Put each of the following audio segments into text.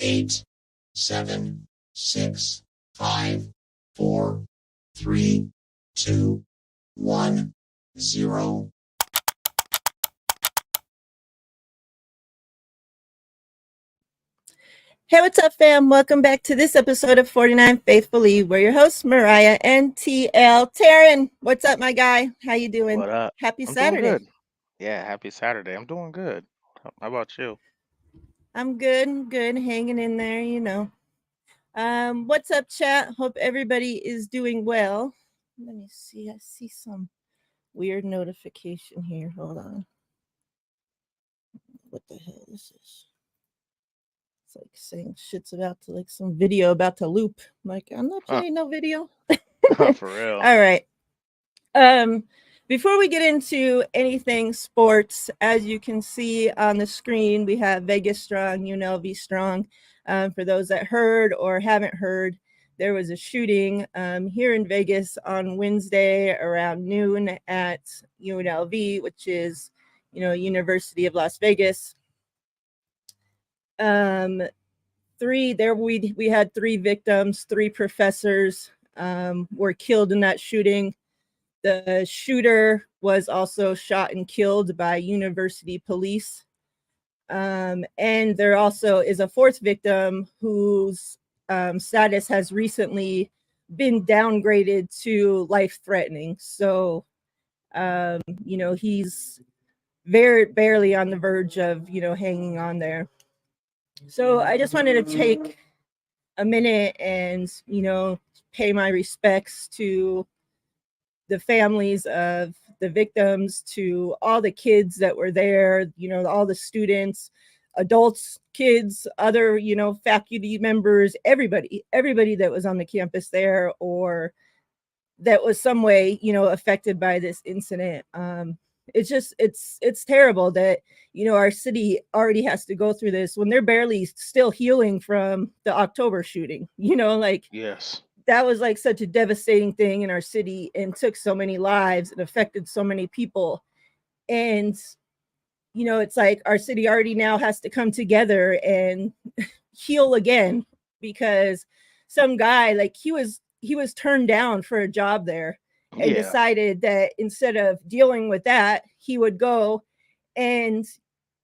8, 7, 6, 5, 4, 3, 2, 1, 0. Hey, what's up, fam? Welcome back to this episode of 49 Faithfully. We're your hosts, Miriah and TL. Teran, what's up, my guy? How you doing? What up? Happy I'm doing Saturday. good. Yeah, happy Saturday. I'm doing good. How about you? I'm good, hanging in there. What's up, chat? Hope everybody is doing well. Let me see. I see some weird notification here. Hold on. What the hell is this? It's like saying shit's about to, like, some video about to loop. I'm like, I'm not Huh. playing no video. For real. All right. Um, Before we get into anything sports, as you can see on the screen, we have Vegas Strong, UNLV Strong. For those that heard or haven't heard, there was a shooting here in Vegas on Wednesday around noon at UNLV, which is, University of Las Vegas. We had 3 victims, 3 professors were killed in that shooting. The shooter was also shot and killed by university police. And there also is a 4th victim whose status has recently been downgraded to life-threatening. So, he's very barely on the verge of, hanging on there. So I just wanted to take a minute and, pay my respects to the families of the victims, to all the kids that were there, all the students, adults, kids, other, faculty members, everybody that was on the campus there or that was some way, affected by this incident. It's terrible that, our city already has to go through this when they're barely still healing from the October shooting, like Yes. that was like such a devastating thing in our city and took so many lives and affected so many people. And, it's like our city already now has to come together and heal again because some guy, like, he was turned down for a job there and Yeah. decided that instead of dealing with that, he would go and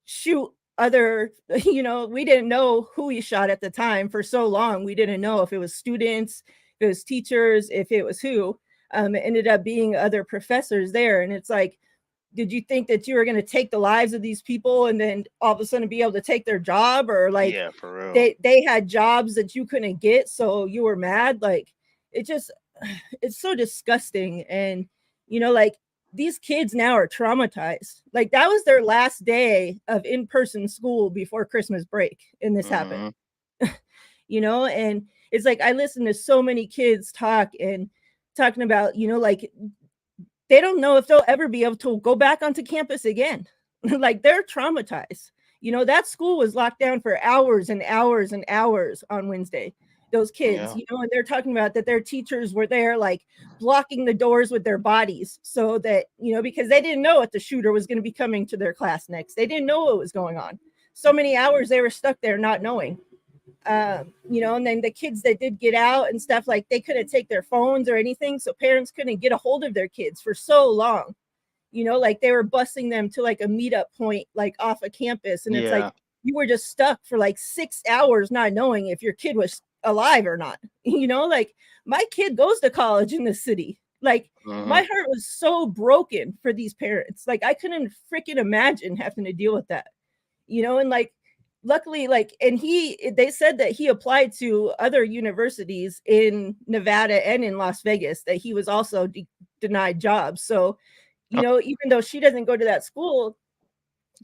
shoot other, we didn't know who he shot at the time. For so long we didn't know if it was students, if it was teachers, if it was who. It ended up being other professors there, and it's like, did you think that you were going to take the lives of these people and then all of a sudden be able to take their job? Or like, Yeah, for real. they had jobs that you couldn't get, so you were mad? Like, it just, it's so disgusting. And, like, these kids now are traumatized. Like, that was their last day of in-person school before Christmas break, and this happened. Hmm. And it's like, I listen to so many kids talking about, like, they don't know if they'll ever be able to go back onto campus again. Like, they're traumatized. That school was locked down for hours and hours and hours on Wednesday. Those kids, Yeah. and they're talking about that their teachers were there, like, blocking the doors with their bodies so that, because they didn't know if the shooter was going to be coming to their class next. They didn't know what was going on. So many hours they were stuck there not knowing. And then the kids that did get out and stuff, like, they couldn't take their phones or anything, so parents couldn't get a hold of their kids for so long. Like, they were busing them to, like, a meetup point, like, off a campus, and it's like Yeah. you were just stuck for like 6 hours not knowing if your kid was alive or not. Like, my kid goes to college in this city. Like, my Hmm. heart was so broken for these parents. Like, I couldn't freaking imagine having to deal with that. And like, luckily, like, and they said that he applied to other universities in Nevada and in Las Vegas, that he was also denied jobs. So, even though she doesn't go to that school,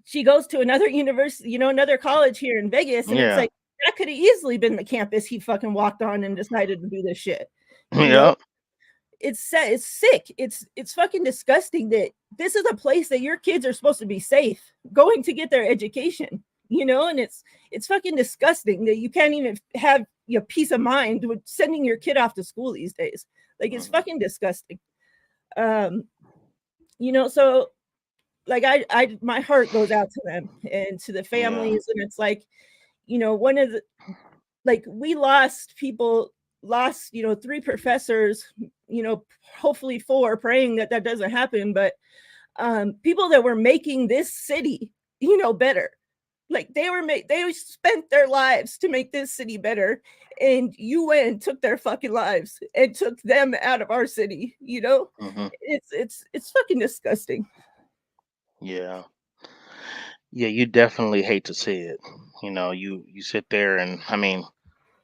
she goes to another university, another college here in Vegas, and it's Yeah. like, that could have easily been the campus he fucking walked on and decided to do this shit. you know Yeah. it's sick. It's fucking disgusting that this is a place that your kids are supposed to be safe going to get their education, and it's fucking disgusting that you can't even have your peace of mind with sending your kid off to school these days. Like, it's Hmm. fucking disgusting. um so, like, I my heart goes out to them and to the Yeah. families, and it's like, one of the, like, we lost 3 professors, hopefully 4, praying that doesn't happen, but people that were making this city, better. Like, they spent their lives to make this city better, and you went and took their fucking lives and took them out of our city. Hmm. It's fucking disgusting. Yeah. Yeah, you definitely hate to see it. You sit there and I mean,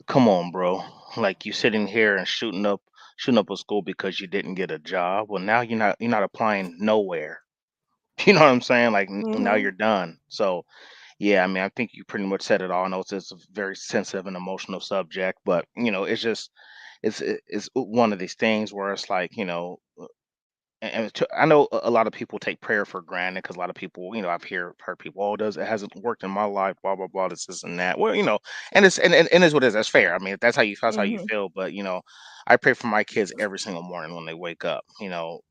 come on, bro. Like you sitting here and shooting up a school because you didn't get a job. Well, now you're not applying nowhere. You know what I'm saying? Like now Hmm. you're done. So yeah, I mean, I think you pretty much said it all. I know it's a very sensitive and emotional subject, but it's just it's one of these things where it's like I know a lot of people take prayer for granted because a lot of people, I've heard people, oh, it hasn't worked in my life, blah blah blah, this and that. Well, and and it's what it is. That's fair. I mean, if that's how you Hmm. feel. But I pray for my kids every single morning when they wake up.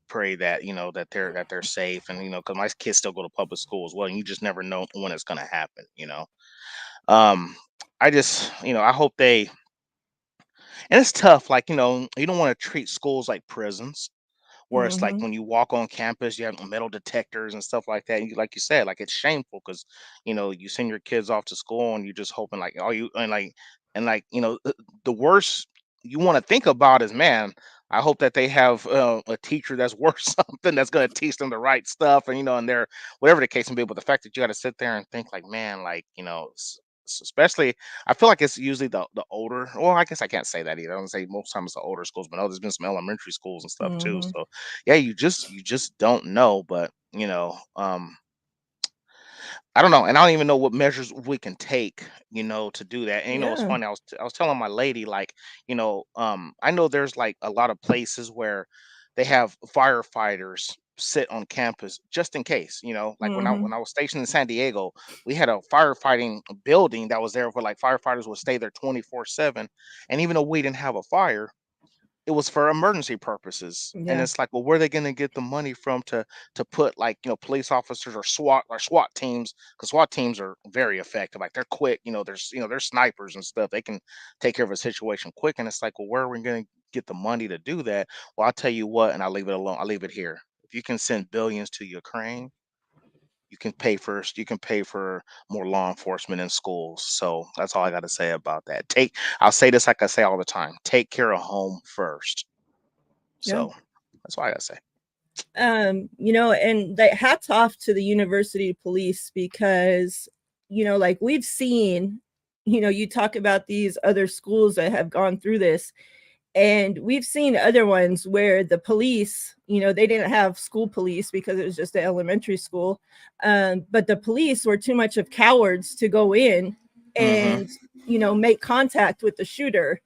Pray that that they're safe, and because my kids still go to public school as well, and you just never know when it's gonna happen. Um, I just I hope they, and it's tough. Like you don't want to treat schools like prisons where it's like Hmm. when you walk on campus, you have metal detectors and stuff like that. And like you said, like it's shameful because you send your kids off to school and you're just hoping like all you and like the worst you want to think about is, man, I hope that they have a teacher that's worth something that's going to teach them the right stuff and they're whatever the case may be. But the fact that you got to sit there and think like, man, like especially I feel like it's usually the older. Well, I guess I can't say that either. I don't say most times it's the older schools, but no, there's been some elementary schools and stuff too. Hmm. So yeah, you just don't know. But I don't know, and I don't even know what measures we can take, to do that. And it's Yeah. funny. I was telling my lady, like, I know there's like a lot of places where they have firefighters sit on campus just in case. Like when I Hmm. when I was stationed in San Diego, we had a firefighting building that was there where like firefighters would stay there 24/7, and even though we didn't have a fire, it was for emergency purposes. And Yeah. it's like, well, where are they going to get the money from to put like police officers or SWAT teams? Because SWAT teams are very effective. Like they're quick. There's they're snipers and stuff. They can take care of a situation quick. And it's like, well, where are we going to get the money to do that? Well, I'll tell you what, and I'll leave it alone. I'll leave it here. If you can send billions to Ukraine, you can pay for more law enforcement in schools. So that's all I got to say about that. I'll say this like I say all the time: take care of home first. Yeah. So that's why I say. And that hats off to the university police because, like we've seen, you talk about these other schools that have gone through this, and we've seen other ones where the police, they didn't have school police because it was just an elementary school. But the police were too much of cowards to go in Mhm. and, make contact with the shooter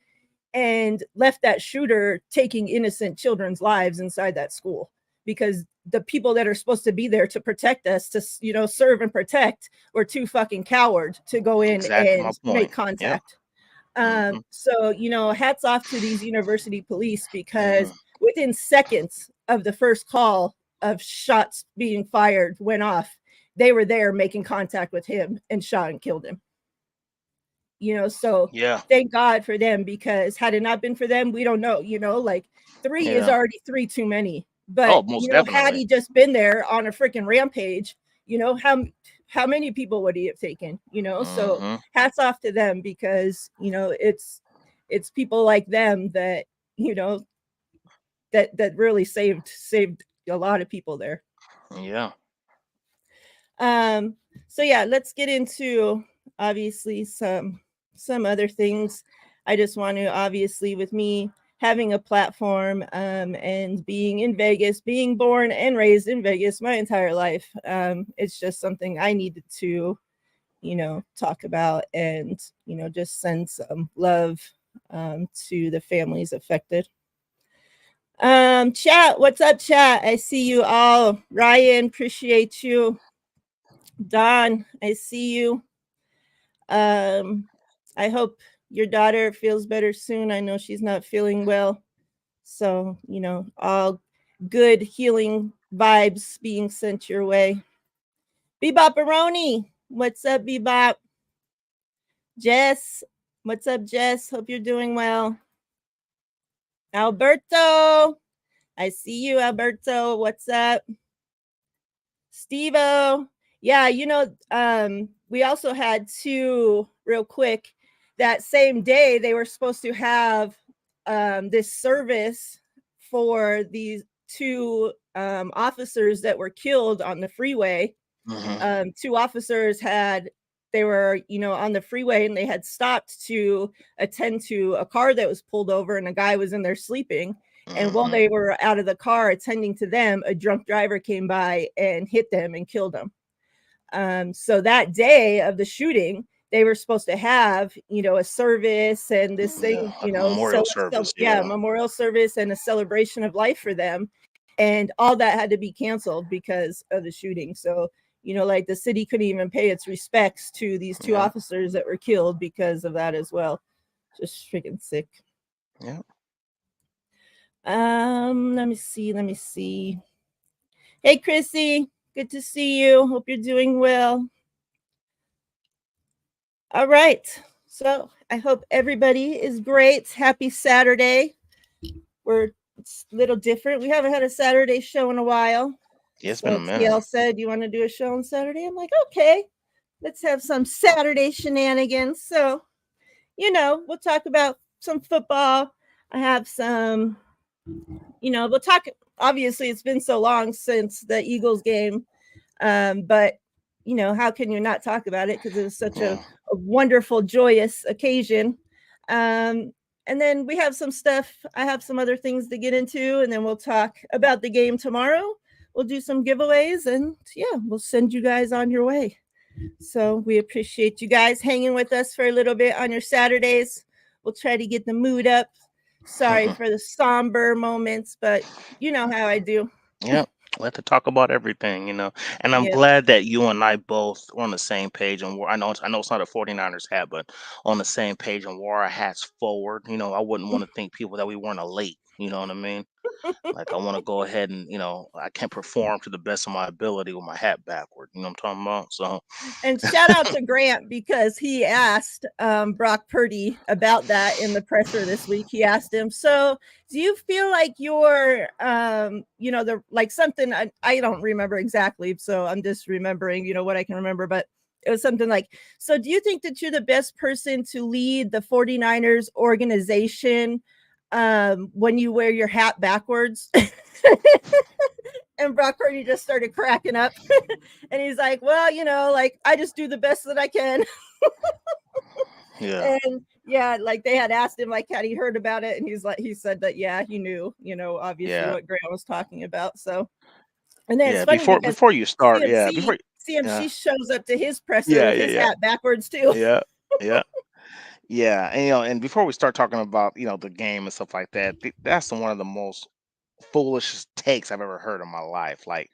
and left that shooter taking innocent children's lives inside that school because the people that are supposed to be there to protect us, to serve and protect, were too fucking coward to go in Exactly my and make point. Yep. contact. Mhm. So hats off to these university police because Mhm. within seconds of the first call of shots being fired went off, they were there making contact with him and shot and killed him. So Yeah. thank God for them because had it not been for them, we don't know, like 3 is Yeah. already 3 too many. Oh, But, most had definitely. he just been there on a freaking rampage, how many people would he have taken, So Mhm. hats off to them because, it's people like them that, you know, that really saved a lot of people there. Yeah. Um, so yeah, let's get into obviously some other things. I just want to obviously with me having a platform and being in Vegas, being born and raised in Vegas my entire life. It's just something I needed to, talk about and, just send some love to the families affected. Chat, what's up, chat? I see you all. Ryan, appreciate you. Don, I see you. Um, I hope your daughter feels better soon. I know she's not feeling well. So, all good healing vibes being sent your way. Bebop Aroni, what's up, Bebop? Jess, what's up, Jess? Hope you're doing well. Alberto, I see you, Alberto. What's up? Steve-O. Yeah, we also had two real quick. That same day, they were supposed to have this service for these two officers that were killed on the freeway. Two officers they were on the freeway, and they had stopped to attend to a car that was pulled over, and a guy was in there sleeping. And while they were out of the car attending to them, a drunk driver came by and hit them and killed them. So that day of the shooting, they were supposed to have, a service and this thing, like memorial service. memorial service and a celebration of life for them. And all that had to be canceled because of the shooting. So, like the city couldn't even pay its respects to these two officers that were killed because of that as well. Just freaking sick. Yeah. Let me see. Hey, Chrissy, good to see you. Hope you're doing well. All right. So I hope everybody is great. Happy Saturday. It's a little different. We haven't had a Saturday show in a while. Yeah, it's been a minute. TL said, you want to do a show on Saturday? I'm like, okay, let's have some Saturday shenanigans. So, we'll talk about some football. I have some, we'll talk. Obviously, it's been so long since the Eagles game. But, how can you not talk about it? Because it was such a wonderful, joyous occasion. And then we have some stuff. I have some other things to get into, and then we'll talk about the game tomorrow. We'll do some giveaways, and we'll send you guys on your way. So we appreciate you guys hanging with us for a little bit on your Saturdays. We'll try to get the mood up. Sorry for the somber moments, but you know how I do. Yeah. We have to talk about everything, and I'm glad that you and I both were on the same page, and I know it's not a 49ers hat, but on the same page and wore our hats forward. I wouldn't want to think people that we weren't a late. You know what I mean? Like I want to go ahead and I can't perform to the best of my ability with my hat backward. You know what I'm talking about? So, and shout out to Grant because he asked Brock Purdy about that in the presser this week. He asked him, so do you feel like you're, something I don't remember exactly. So I'm just remembering, what I can remember, but it was something like, so do you think that you're the best person to lead the 49ers organization when you wear your hat backwards? And Brock Purdy just started cracking up. And he's like, well, I just do the best that I can. Yeah. And they had asked him, had he heard about it? And he said that, he knew, obviously what Grant was talking about. So, and then it's funny before you start, CMC shows up to his presser with his hat backwards too. Yeah. And before we start talking about, the game and stuff like that, that's one of the most foolish takes I've ever heard in my life. Like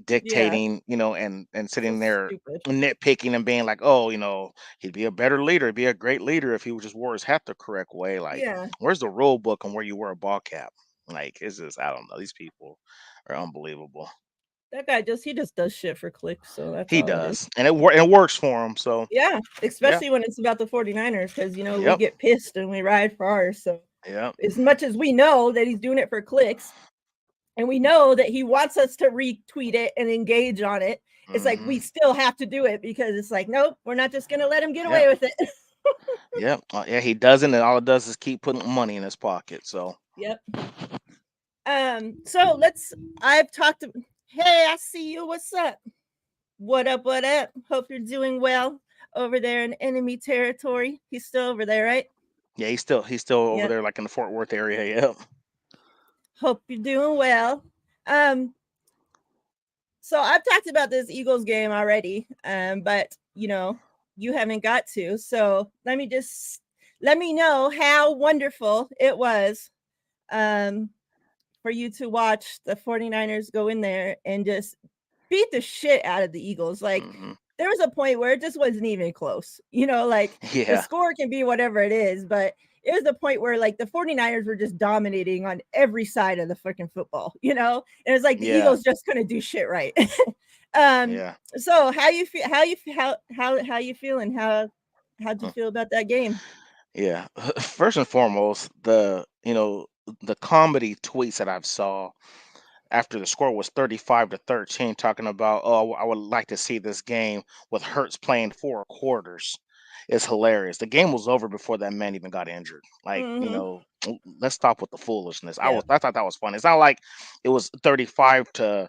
dictating, and sitting there nitpicking and being like, oh, he'd be a better leader, he'd be a great leader if he would just wore his hat the correct way. Like, where's the rule book on where you wear a ball cap? Like, it's just, I don't know. These people are unbelievable. That guy he just does shit for clicks. So that's he does. And it works for him. So especially when it's about the 49ers, because we get pissed and we ride for ours. So as much as we know that he's doing it for clicks, and we know that he wants us to retweet it and engage on it, it's like we still have to do it because it's like, nope, we're not just gonna let him get away with it. He doesn't, and all it does is keep putting money in his pocket. So so I've talked to. Hey, I see you. What's up? What up? Hope you're doing well over there in enemy territory. He's still over there, right? Yeah, he's still over there, like in the Fort Worth area. Yep. Hope you're doing well. So I've talked about this Eagles game already, but you haven't got to. So let me know how wonderful it was for you to watch the 49ers go in there and just beat the shit out of the Eagles. Like there was a point where it just wasn't even close. The score can be whatever it is, but it was the point where the 49ers were just dominating on every side of the fucking football, and it was like the Eagles just couldn't do shit right. So how you feeling? How How'd you feel about that game? Yeah. First and foremost, the comedy tweets that I've saw after the score was 35-13, talking about, oh, I would like to see this game with Hurts playing 4 quarters. It's hilarious. The game was over before that man even got injured. Like, Mhm. let's stop with the foolishness. Yep. I thought that was funny. It's not like it was 35 to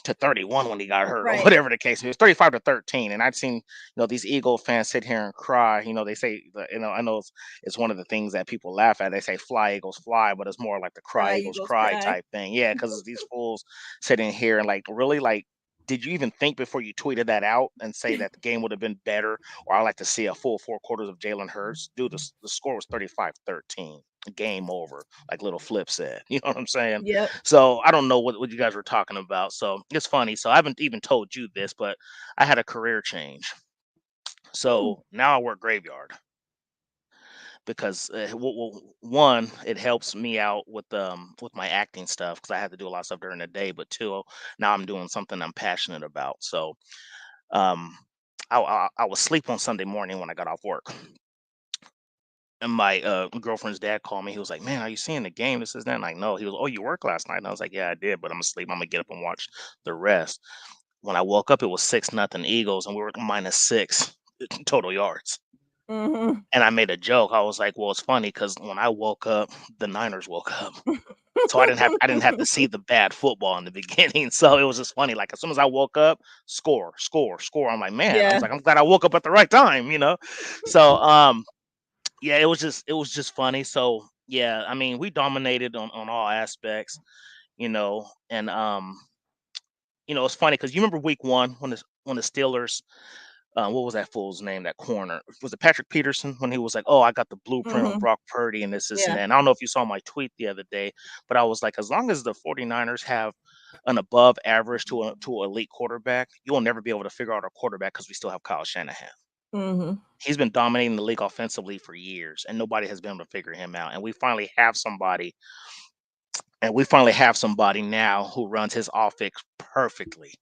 31 when he got hurt or Right. whatever the case. It was 35-13. And I've seen, these Eagle fans sit here and cry. They say, I know it's one of the things that people laugh at. They say fly Eagles fly, but it's more like the cry Cry Eagles Eagles cry cry. type thing. Yeah, because these fools sitting here and like really like, did you even think before you tweeted that out and say that the game would have been better? Or I like to see a full 4 quarters of Jalen Hurts. Dude, the score was 35-13. Game over, like little Flip said. You know what I'm saying? Yep. So I don't know what you guys were talking about. So it's funny. So I haven't even told you this, but I had a career change. Mm. So now I work graveyard because one, it helps me out with my acting stuff because I had to do a lot of stuff during the day. But two, now I'm doing something I'm passionate about. So um, I was asleep on Sunday morning when I got off work. And my girlfriend's dad called me. He was like, "Man, are you seeing the game? This is that." And like, no. He was, "Oh, you worked last night?" And I was like, "Yeah, I did, but I'm asleep. I'm gonna get up and watch the rest." When I woke up, it was 6-0 Eagles, and we were -6 total yards. Mhm. And I made a joke. I was like, "Well, it's funny because when I woke up, the Niners woke up, so I didn't have to see the bad football in the beginning." So it was just funny. Like as soon as I woke up, score, score, score. I'm like, man, Yeah. I'm glad I woke up at the right time. So yeah, it was just funny. So yeah, I mean, we dominated on all aspects, and it's funny because you remember week one when the Steelers, what was that fool's name? That corner, was it Patrick Peterson, when he was like, "Oh, I got the blueprint on Mhm. Brock Purdy and this and Yeah. that." And I don't know if you saw my tweet the other day, but I was like, as long as the 49ers have an above average to elite quarterback, you will never be able to figure out our quarterback because we still have Kyle Shanahan. Mhm. He's been dominating the league offensively for years, and nobody has been able to figure him out. And we finally have somebody now who runs his offense perfectly.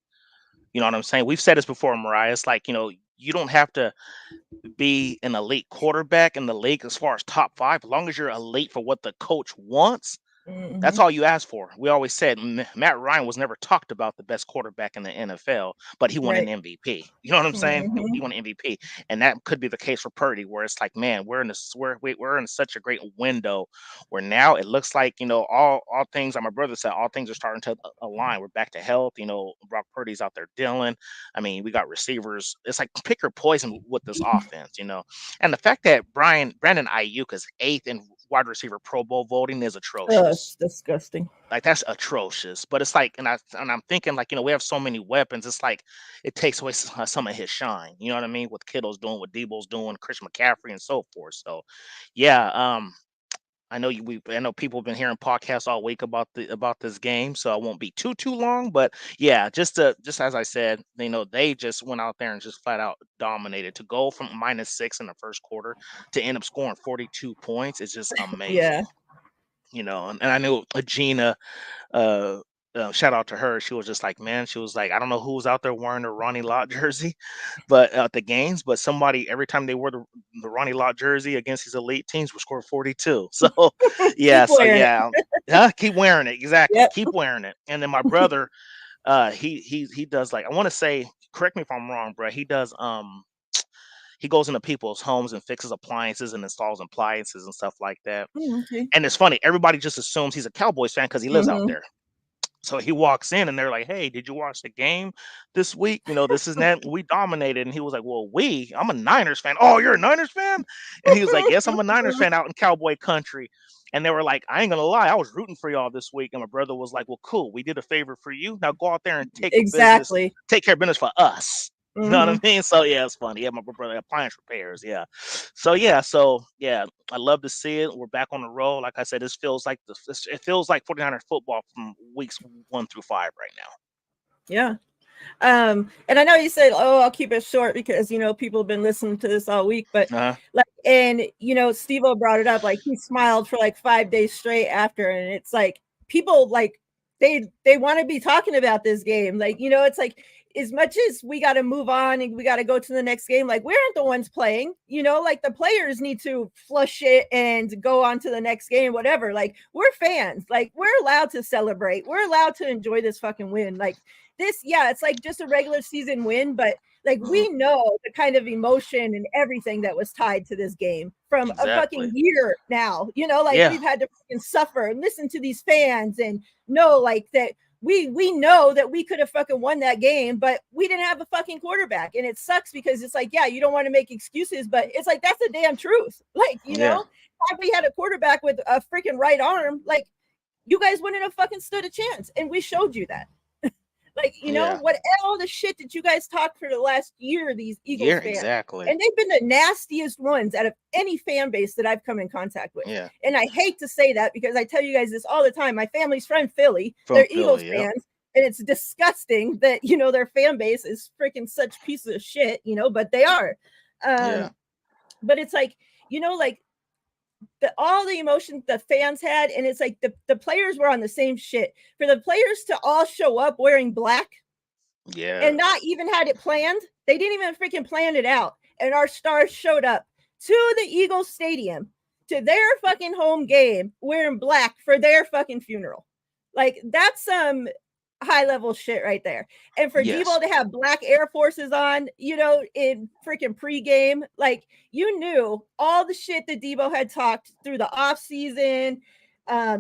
You know what I'm saying? We've said this before, Mariah. It's like, you don't have to be an elite quarterback in the league as far as top five. As long as you're elite for what the coach wants, that's Mhm. all you ask for. We always said Matt Ryan was never talked about the best quarterback in the NFL, but he won an Right. MVP. You know what I'm saying? He Mhm. won an MVP, and that could be the case for Purdy, where it's like, man, we're in such a great window where now it looks like all things. Like my brother said, all things are starting to align. We're back to health. Brock Purdy's out there dealing. I mean, we got receivers. It's like pick your poison with this offense. And the fact that Brandon Ayuk is eighth in wide receiver Pro Bowl voting is Oh, atrocious. it's disgusting. Like that's atrocious. But it's like, and I'm thinking like, we have so many weapons. It's like it takes away some of his shine. You know what I mean? What Kittle's doing, what Debo's doing, Chris McCaffrey, and so forth. So, yeah. I know people have been hearing podcasts all week about this game, so I won't be too long. But yeah, just as I said, they just went out there and just flat out dominated. To go from -6 in the first quarter to end up scoring 42 points is just amazing. Yeah. And I knew Gina, uh, shout out to her. She was just like, man, she was like, I don't know who was out there wearing the Ronnie Lott jersey, but at the games, but somebody every time they wore the Ronnie Lott jersey against these elite teams would score 42. So Keep yeah, wearing it. yeah, keep wearing it. Exactly. Yep. Keep wearing it. And then my brother, he does, like, I want to say, correct me if I'm wrong, bro. He goes into people's homes and fixes appliances and installs appliances and stuff like that. Mm, okay. And it's funny, everybody just assumes he's a Cowboys fan because he lives out Mhm. there. So he walks in and they're like, "Hey, did you watch the game this week? This is that we dominated." And he was like, "Well, I'm a Niners fan." "Oh, you're a Niners fan?" And he was like, "Yes, I'm a Niners fan out in Cowboy country." And they were like, "I ain't gonna lie, I was rooting for y'all this week." And my brother was like, "Well, cool. We did a favor for you. Now go out there and Exactly. take care of business for us." You know what I Mhm. mean? So yeah, it's funny. Yeah, my brother appliance repairs. Yeah. So yeah, I love to see it. We're back on the road. Like I said, it feels like 49ers football from weeks 1 through 5 right now. Yeah. And I know you said, "Oh, I'll keep it short because people have been listening to this all week," but Uh-huh. like, and Steve-O brought it up, like he smiled for like 5 days straight after, and it's like people like they want to be talking about this game, like it's like as much as we got to move on and we got to go to the next game, like we aren't the ones playing, like the players need to flush it and go on to the next game, whatever. Like we're fans, like we're allowed to celebrate. We're allowed to enjoy this fucking win. Like this, yeah, it's like just a regular season win, but like we know the kind of emotion and everything that was tied to this game from a fucking year now, like we've had to fucking suffer and listen to these fans and know like that we know that we could have fucking won that game, but we didn't have a fucking quarterback. And it sucks because it's like, yeah, you don't want to make excuses, but it's like, that's the damn truth. Like, if we had a quarterback with a freaking right arm, like you guys wouldn't have fucking stood a chance. And we showed you that. Like, what all the shit that you guys talked for the last year, these Eagles fans. Exactly. And they've been the nastiest ones out of any fan base that I've come in contact with. Yeah. And I hate to say that because I tell you guys this all the time. My family's from Philly. They're Eagles fans. And it's disgusting that, their fan base is freaking such pieces of shit, but they are. But it's like, like, all the emotions the fans had, and it's like the players were on the same shit. For the players to all show up wearing black, and not even had it planned, they didn't even freaking plan it out. And our stars showed up to the Eagles Stadium to their fucking home game wearing black for their fucking funeral. Like that's some high level shit right there. And for Debo to have black Air Forces on, in freaking pregame, like you knew all the shit that Debo had talked through the off season,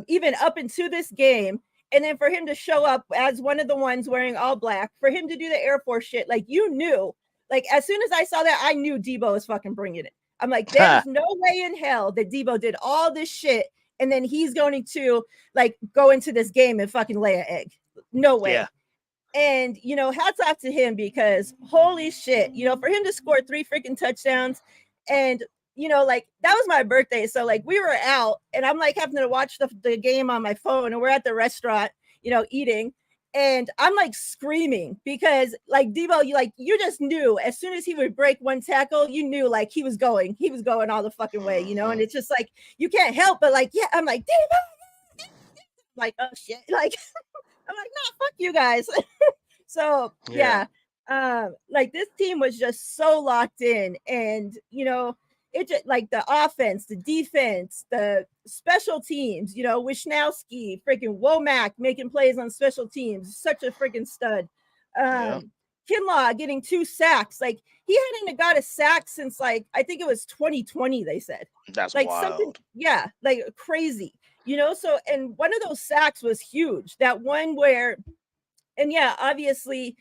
even up into this game. And then for him to show up as one of the ones wearing all black, for him to do the Air Force shit, like you knew, like as soon as I saw that, I knew Debo was fucking bringing it. I'm like, there's no way in hell that Debo did all this shit and then he's going to like go into this game and fucking lay an egg. No way. And hats off to him because holy shit, for him to score 3 freaking touchdowns and like that was my birthday. So like we were out and I'm like having to watch the game on my phone and we're at the restaurant, eating. And I'm like screaming because like Debo, you just knew as soon as he would break one tackle, you knew like he was going all the fucking way, and it's just like you can't help but like, I'm like, Debo, like, oh shit, like I'm like, no, fuck you guys. So like this team was just so locked in, and it just like the offense, the defense, the special teams, Wisnowski, freaking Womack making plays on special teams, such a freaking stud. Kinlaw getting 2 sacks, like he hadn't got a sack since like I think it was 2020. They said that's like wild. something, like crazy. So, and one of those sacks was huge. That one where, and obviously,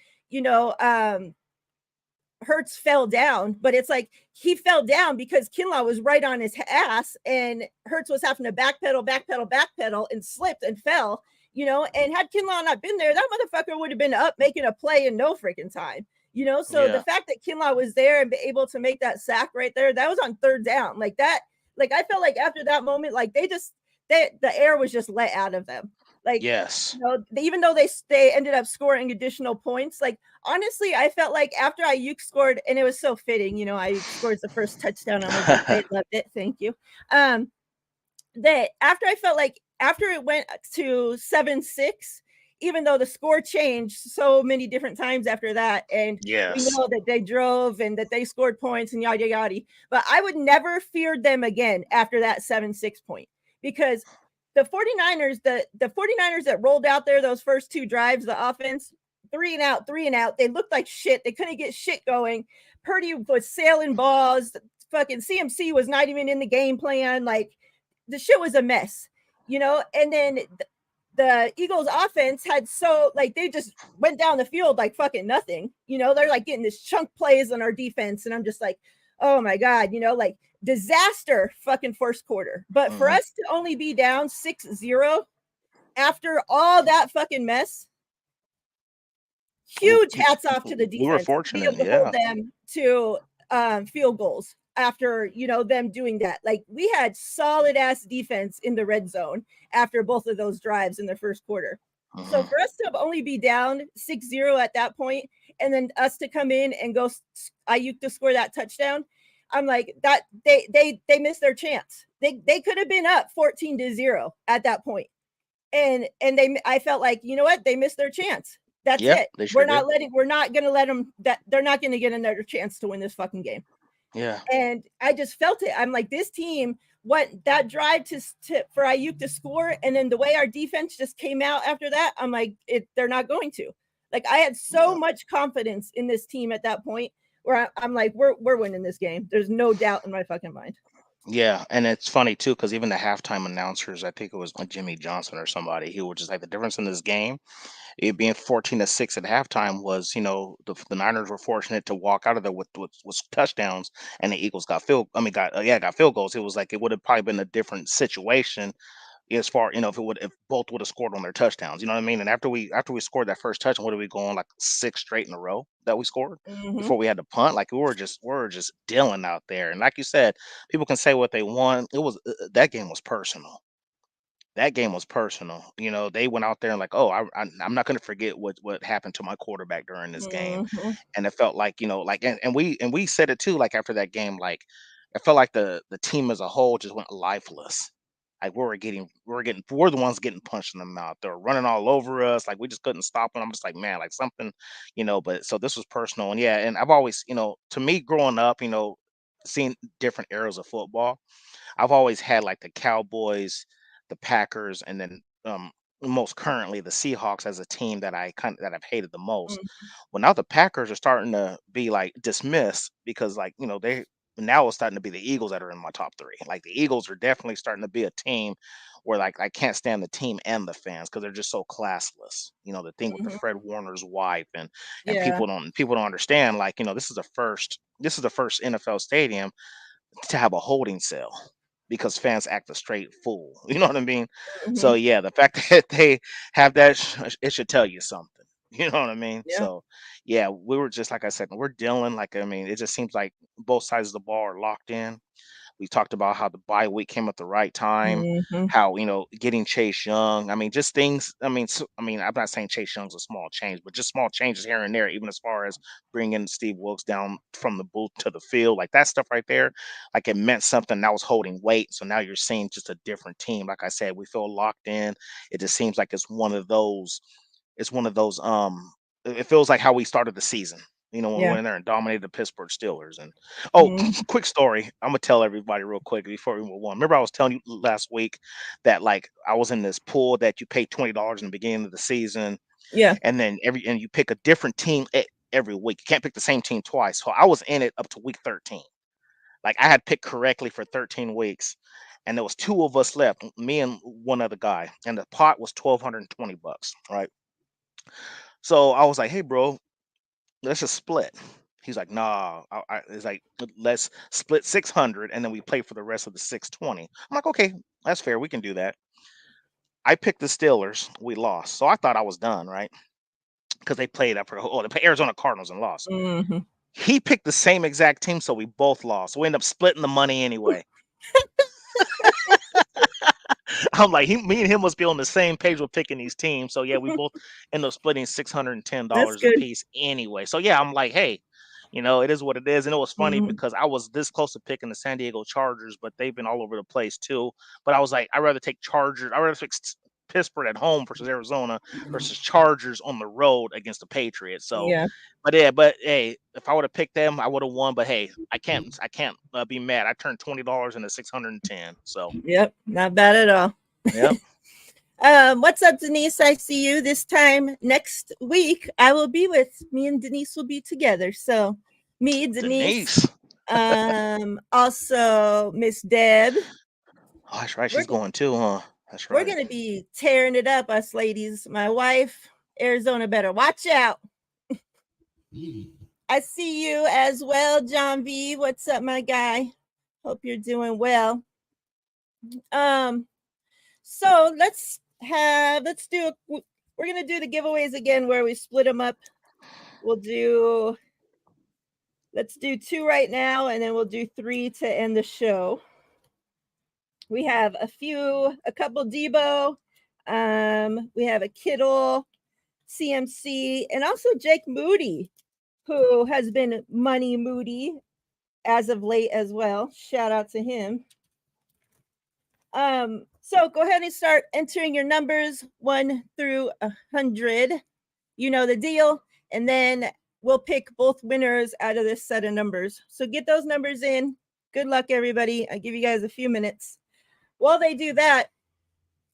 Hurts fell down, but it's like he fell down because Kinlaw was right on his ass and Hurts was having to backpedal and slipped and fell, and had Kinlaw not been there, that motherfucker would have been up making a play in no freaking time, so the fact that Kinlaw was there and be able to make that sack right there, that was on 3rd down. Like that, like I felt like after that moment, like the air was just let out of them. Like, even though they ended up scoring additional points, like honestly, I felt like after Ayuk scored, and it was so fitting, Ayuk scores the first touchdown on my birthday. Loved it. Thank you. That after I felt like after it went to 7-6, even though the score changed so many different times after that, and we know that they drove and that they scored points and yada yada, but I would never fear them again after that 7-6 point. Because the 49ers, the 49ers that rolled out there, those first 2 drives, the offense, 3 and out, they looked like shit. They couldn't get shit going. Purdy was sailing balls. Fucking CMC was not even in the game plan. Like the shit was a mess, and then the Eagles offense had they just went down the field like fucking nothing. They're like getting this chunk plays on our defense. And I'm just like, oh my God, like disaster fucking first quarter. But for us to only be down 6-0 after all that fucking mess, huge hats off to the defense. We were fortunate, to be able to hold them to field goals after, them doing that. Like we had solid ass defense in the red zone after both of those drives in the first quarter. So for us to only be down 6-0 at that point, and then us to come in and go Ayuk to score that touchdown, I'm like that they missed their chance. They could have been up 14-0 at that point. And I felt like, you know what? They missed their chance. That's Yeah, it. they sure did. We're not going to let them, that they're not going to get another chance to win this fucking game. Yeah. And I just felt it. I'm like, this team, what that drive for Ayuk to score, and then the way our defense just came out after that, I'm like, they're not going to. Like, I had so much confidence in this team at that point where I'm like, we're winning this game. There's no doubt in my fucking mind. Yeah, and it's funny too because even the halftime announcers, I think it was Jimmy Johnson or somebody, he was just like the difference in this game, it being 14-6 at halftime was, the Niners were fortunate to walk out of there with touchdowns, and the Eagles got field goals. It was like it would have probably been a different situation as far, if both would have scored on their touchdowns, you know what I mean? And after we scored that first touchdown, what are we going, like, 6 straight in a row that we scored Mm-hmm. before we had to punt? Like, we were just dealing out there. And like you said, people can say what they want. It was that game was personal. That game was personal. They went out there and like, oh, I'm not going to forget what happened to my quarterback during this game. Mm-hmm. And it felt like, like, and we said it too, like after that game, like it felt like the team as a whole just went lifeless. Like we're the ones getting punched in the mouth. They're running all over us. Like we just couldn't stop them. I'm just like, man, like something, but so this was personal. And yeah, and I've always, to me growing up, seeing different eras of football, I've always had like the Cowboys, the Packers, and then most currently the Seahawks as a team that I've hated the most. Mm-hmm. Well, now the Packers are starting to be like dismissed because like they now it's starting to be the Eagles that are in my top three. Like the Eagles are definitely starting to be a team where like I can't stand the team and the fans because they're just so classless. The thing with the Mm-hmm. Fred Warner's wife and Yeah. people don't understand like this is the first NFL stadium to have a holding cell because fans act a straight fool. You know what I mean? Mm-hmm. So yeah, the fact that they have that, it should tell you something. You know what I mean? Yeah. So yeah, we were just like I said, we're dealing like I mean, it just seems like both sides of the ball are locked in. We talked about how the bye week came at the right time, Mm-hmm. how getting Chase Young. I mean, just things. I'm not saying Chase Young's a small change, but just small changes here and there. Even as far as bringing Steve Wilkes down from the booth to the field, like that stuff right there, like it meant something. That was holding weight. So now you're seeing just a different team. Like I said, we feel locked in. It just seems like it's one of those. It's one of those. It feels like how we started the season. When we Yeah. went in there and dominated the Pittsburgh Steelers. And oh, Mm-hmm. quick story. I'm gonna tell everybody real quick before we move on. Remember, I was telling you last week that like I was in this pool that you pay $20 in the beginning of the season, Yeah. and then you pick a different team every week. You can't pick the same team twice. So I was in it up to week 13. Like I had picked correctly for 13 weeks, and there was two of us left, me and one other guy, and the pot was $1,220. Right. So I was like, hey, bro, let's just split. He's like, nah. It's like let's split 600 and then we play for the rest of the 620. I'm like, okay, that's fair. We can do that. I picked the Steelers. We lost, so I thought I was done, right? Because they played they played Arizona Cardinals and lost. Mm-hmm. He picked the same exact team, so we both lost. So we ended up splitting the money anyway. I'm like, me and him must be on the same page with picking these teams. So yeah, we both end up splitting That's $610 a good. piece anyway. So yeah, I'm like, hey, it is what it is. And it was funny Mm-hmm. because I was this close to picking the San Diego Chargers, but they've been all over the place too. But I was like, I'd rather take Chargers. I'd rather pick Pittsburgh at home versus Arizona versus Chargers on the road against the Patriots. So, Yeah. but hey, if I would have picked them, I would have won. But hey, I can't be mad. I turned $20 into 610. So, Yep. Not bad at all. yep. What's up, Denise? I see you this time next week. Me and Denise will be together. So me, Denise, Denise. also Miss Deb. Oh, that's right. We're She's going too, huh? That's we're right. gonna be tearing it up, us ladies. My wife, Arizona better watch out. I see you as well, John V. What's up, my guy? Hope you're doing well. So we're gonna do the giveaways again where we split them up. Let's do 2 right now, and then we'll do 3 to end the show. We have a couple Debo, we have a Kittle, CMC, and also Jake Moody, who has been money moody as of late as well. Shout out to him. So go ahead and start entering your numbers 1 through 100. You know the deal. And then we'll pick both winners out of this set of numbers. So get those numbers in. Good luck, everybody. I give you guys a few minutes. While they do that,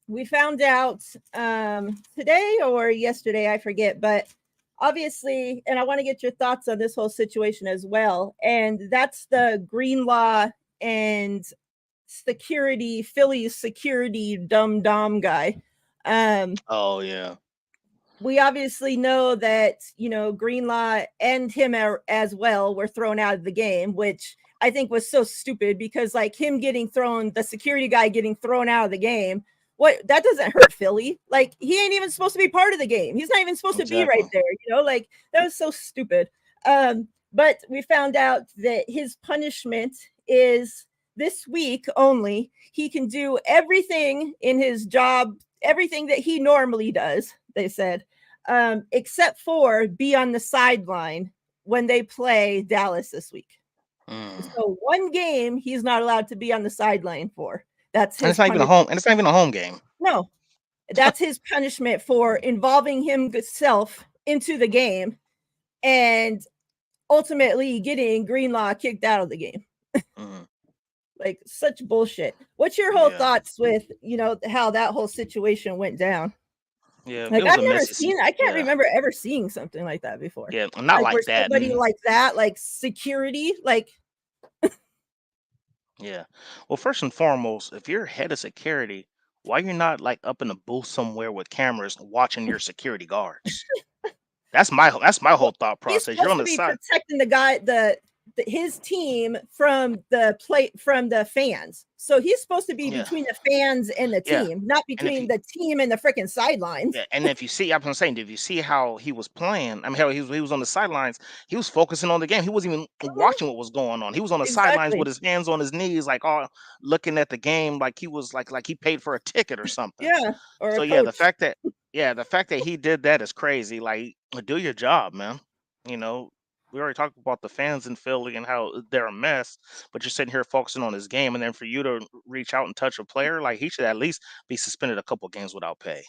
we found out today or yesterday, I forget, but obviously, and I want to get your thoughts on this whole situation as well. And that's the Greenlaw and Philly's security dumb guy. Oh yeah. We obviously know that, Greenlaw and him as well were thrown out of the game, which I think was so stupid because like him the security guy getting thrown out of the game, that doesn't hurt Philly. Like he ain't even supposed to be part of the game. He's not even supposed to be right there, like that was so stupid. But we found out that his punishment is this week only. He can do everything in his job, everything that he normally does, they said, except for be on the sideline when they play Dallas this week. So one game he's not allowed to be on the sideline for. That's his. And it's not even a home. And it's not even a home game. No, that's his punishment for involving himself into the game, and ultimately getting Greenlaw kicked out of the game. Like such bullshit. What's your whole thoughts with how that whole situation went down? Yeah, like I've never seen. I can't remember ever seeing something like that before. Yeah, not like that. Somebody like that, like security, like. Yeah. Well, first and foremost, if you're head of security, why you're not like up in a booth somewhere with cameras watching your security guards? That's my whole thought process. You're on the side protecting the guy, his team from the fans. So he's supposed to be between the fans and the team, not between the team and the freaking sidelines. Yeah, and if you see, I'm saying, if you see how he was playing, I mean, how he was on the sidelines, he was focusing on the game. He wasn't even watching what was going on. He was on the sidelines with his hands on his knees, like looking at the game, like he was like he paid for a ticket or something. Yeah. Or so the fact that he did that is crazy. Like, do your job, man. We already talked about the fans in Philly and how they're a mess, but you're sitting here focusing on his game, and then for you to reach out and touch a player, like he should at least be suspended a couple games without pay.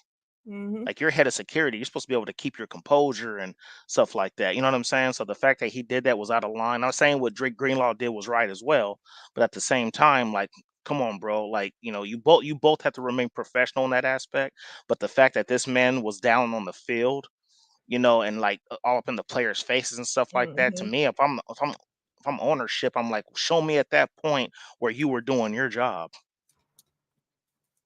Like you're head of security, you're supposed to be able to keep your composure and stuff like that. You know what I'm saying? So the fact that he did that was out of line. I'm saying what Drake Greenlaw did was right as well, but at the same time, like, come on, bro. Like, you both have to remain professional in that aspect. But the fact that this man was down on the field, and like all up in the players' faces and stuff like that. To me, if I'm ownership, I'm like, show me at that point where you were doing your job.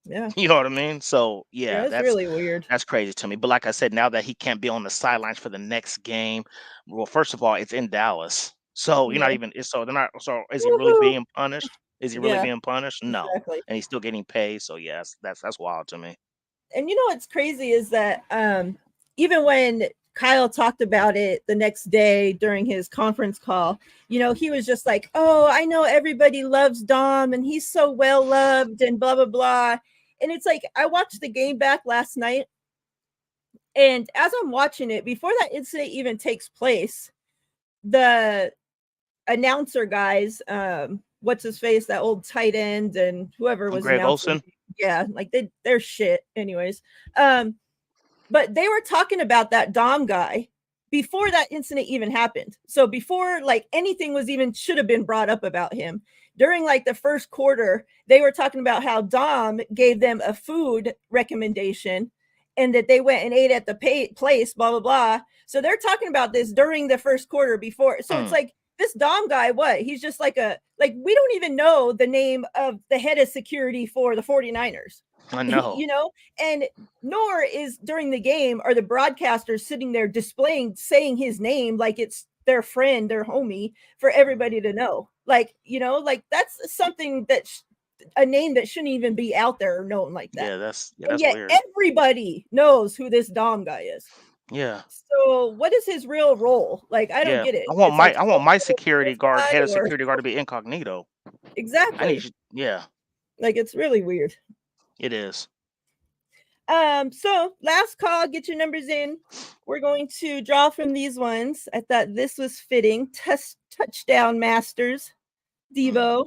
Yeah. You know what I mean? So yeah, that's really weird. That's crazy to me. But like I said, now that he can't be on the sidelines for the next game, well, first of all, it's in Dallas, so you're not even. So they're not. So is he really being punished? Is he really being punished? No, exactly. And he's still getting paid. So yes, that's wild to me. And what's crazy is that even when Kyle talked about it the next day during his conference call, he was just like, oh, I know everybody loves Dom and he's so well loved and blah, blah, blah. And it's like, I watched the game back last night. And as I'm watching it, before that incident even takes place, the announcer guys, what's his face, that old tight end and whoever was Greg announcing. Olsen. Yeah, like they're shit anyways. But they were talking about that Dom guy before that incident even happened. So before like anything was even should have been brought up about him. During like the first quarter, they were talking about how Dom gave them a food recommendation and that they went and ate at the place, blah, blah, blah. So they're talking about this during the first quarter before. So it's like, this Dom guy, what? He's just like we don't even know the name of the head of security for the 49ers. I know. And nor is during the game are the broadcasters sitting there saying his name like it's their friend, their homie for everybody to know. Like, that's something that's a name that shouldn't even be out there or known like that. Yeah, that's yet weird. Everybody knows who this Dom guy is. Yeah. So what is his real role? Like, I don't get it. I want my security guard, head of security guard, to be incognito. Exactly. I need you. Yeah. Like, it's really weird. It is. So last call, get your numbers in. We're going to draw from these ones. I thought this was fitting. Touchdown Masters, Devo.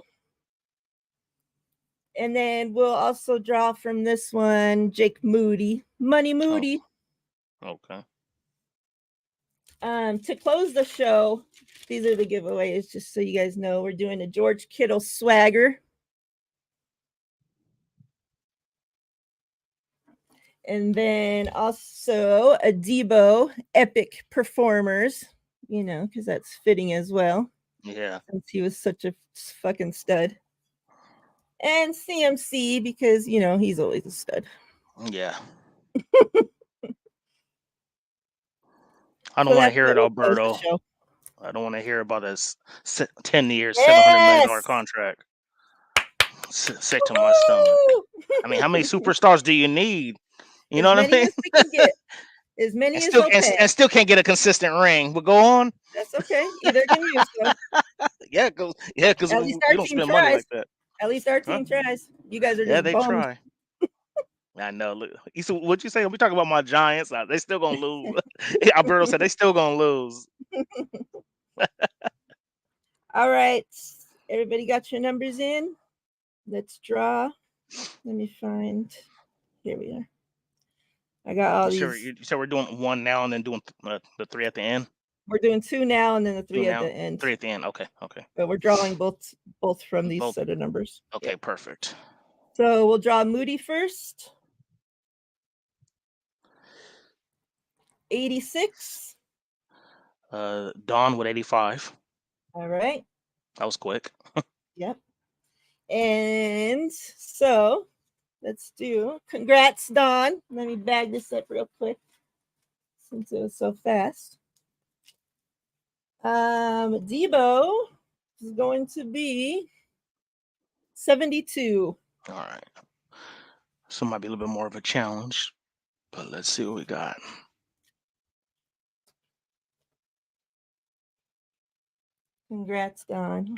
And then we'll also draw from this one, Jake Moody, Money Moody. Oh. Okay. To close the show, these are the giveaways, just so you guys know. We're doing a George Kittle swagger. And then also a Debo Epic Performers, because that's fitting as well. Yeah. Since he was such a fucking stud. And CMC, because, he's always a stud. Yeah. I don't want to hear it, Alberto. I don't want to hear about this 10 years, $700 million contract. Sick to my stomach. I mean, how many superstars do you need? You know what I mean? As we can get. As many as they'll pay. And still can't get a consistent ring. But go on. That's okay. Either can use though. Yeah, because we don't spend money like that. At least our team tries. You guys are just they bummed. try. I know. Look, what'd you say? We talking about my Giants. They still gonna lose. Alberto said they still gonna lose. All right, everybody got your numbers in? Let's draw. Let me find. Here we are. I got all these. You said we're doing one now and then doing the three at the end? We're doing two now and then the three at the end. Three at the end. Okay. But we're drawing both from these set of numbers. Okay, perfect. So we'll draw Moody first. 86. Dawn with 85. All right. That was quick. Yep. And so let's do congrats, Dawn. Let me bag this up real quick since it was so fast. Debo is going to be 72. All right. So it might be a little bit more of a challenge, but let's see what we got. Congrats, Don.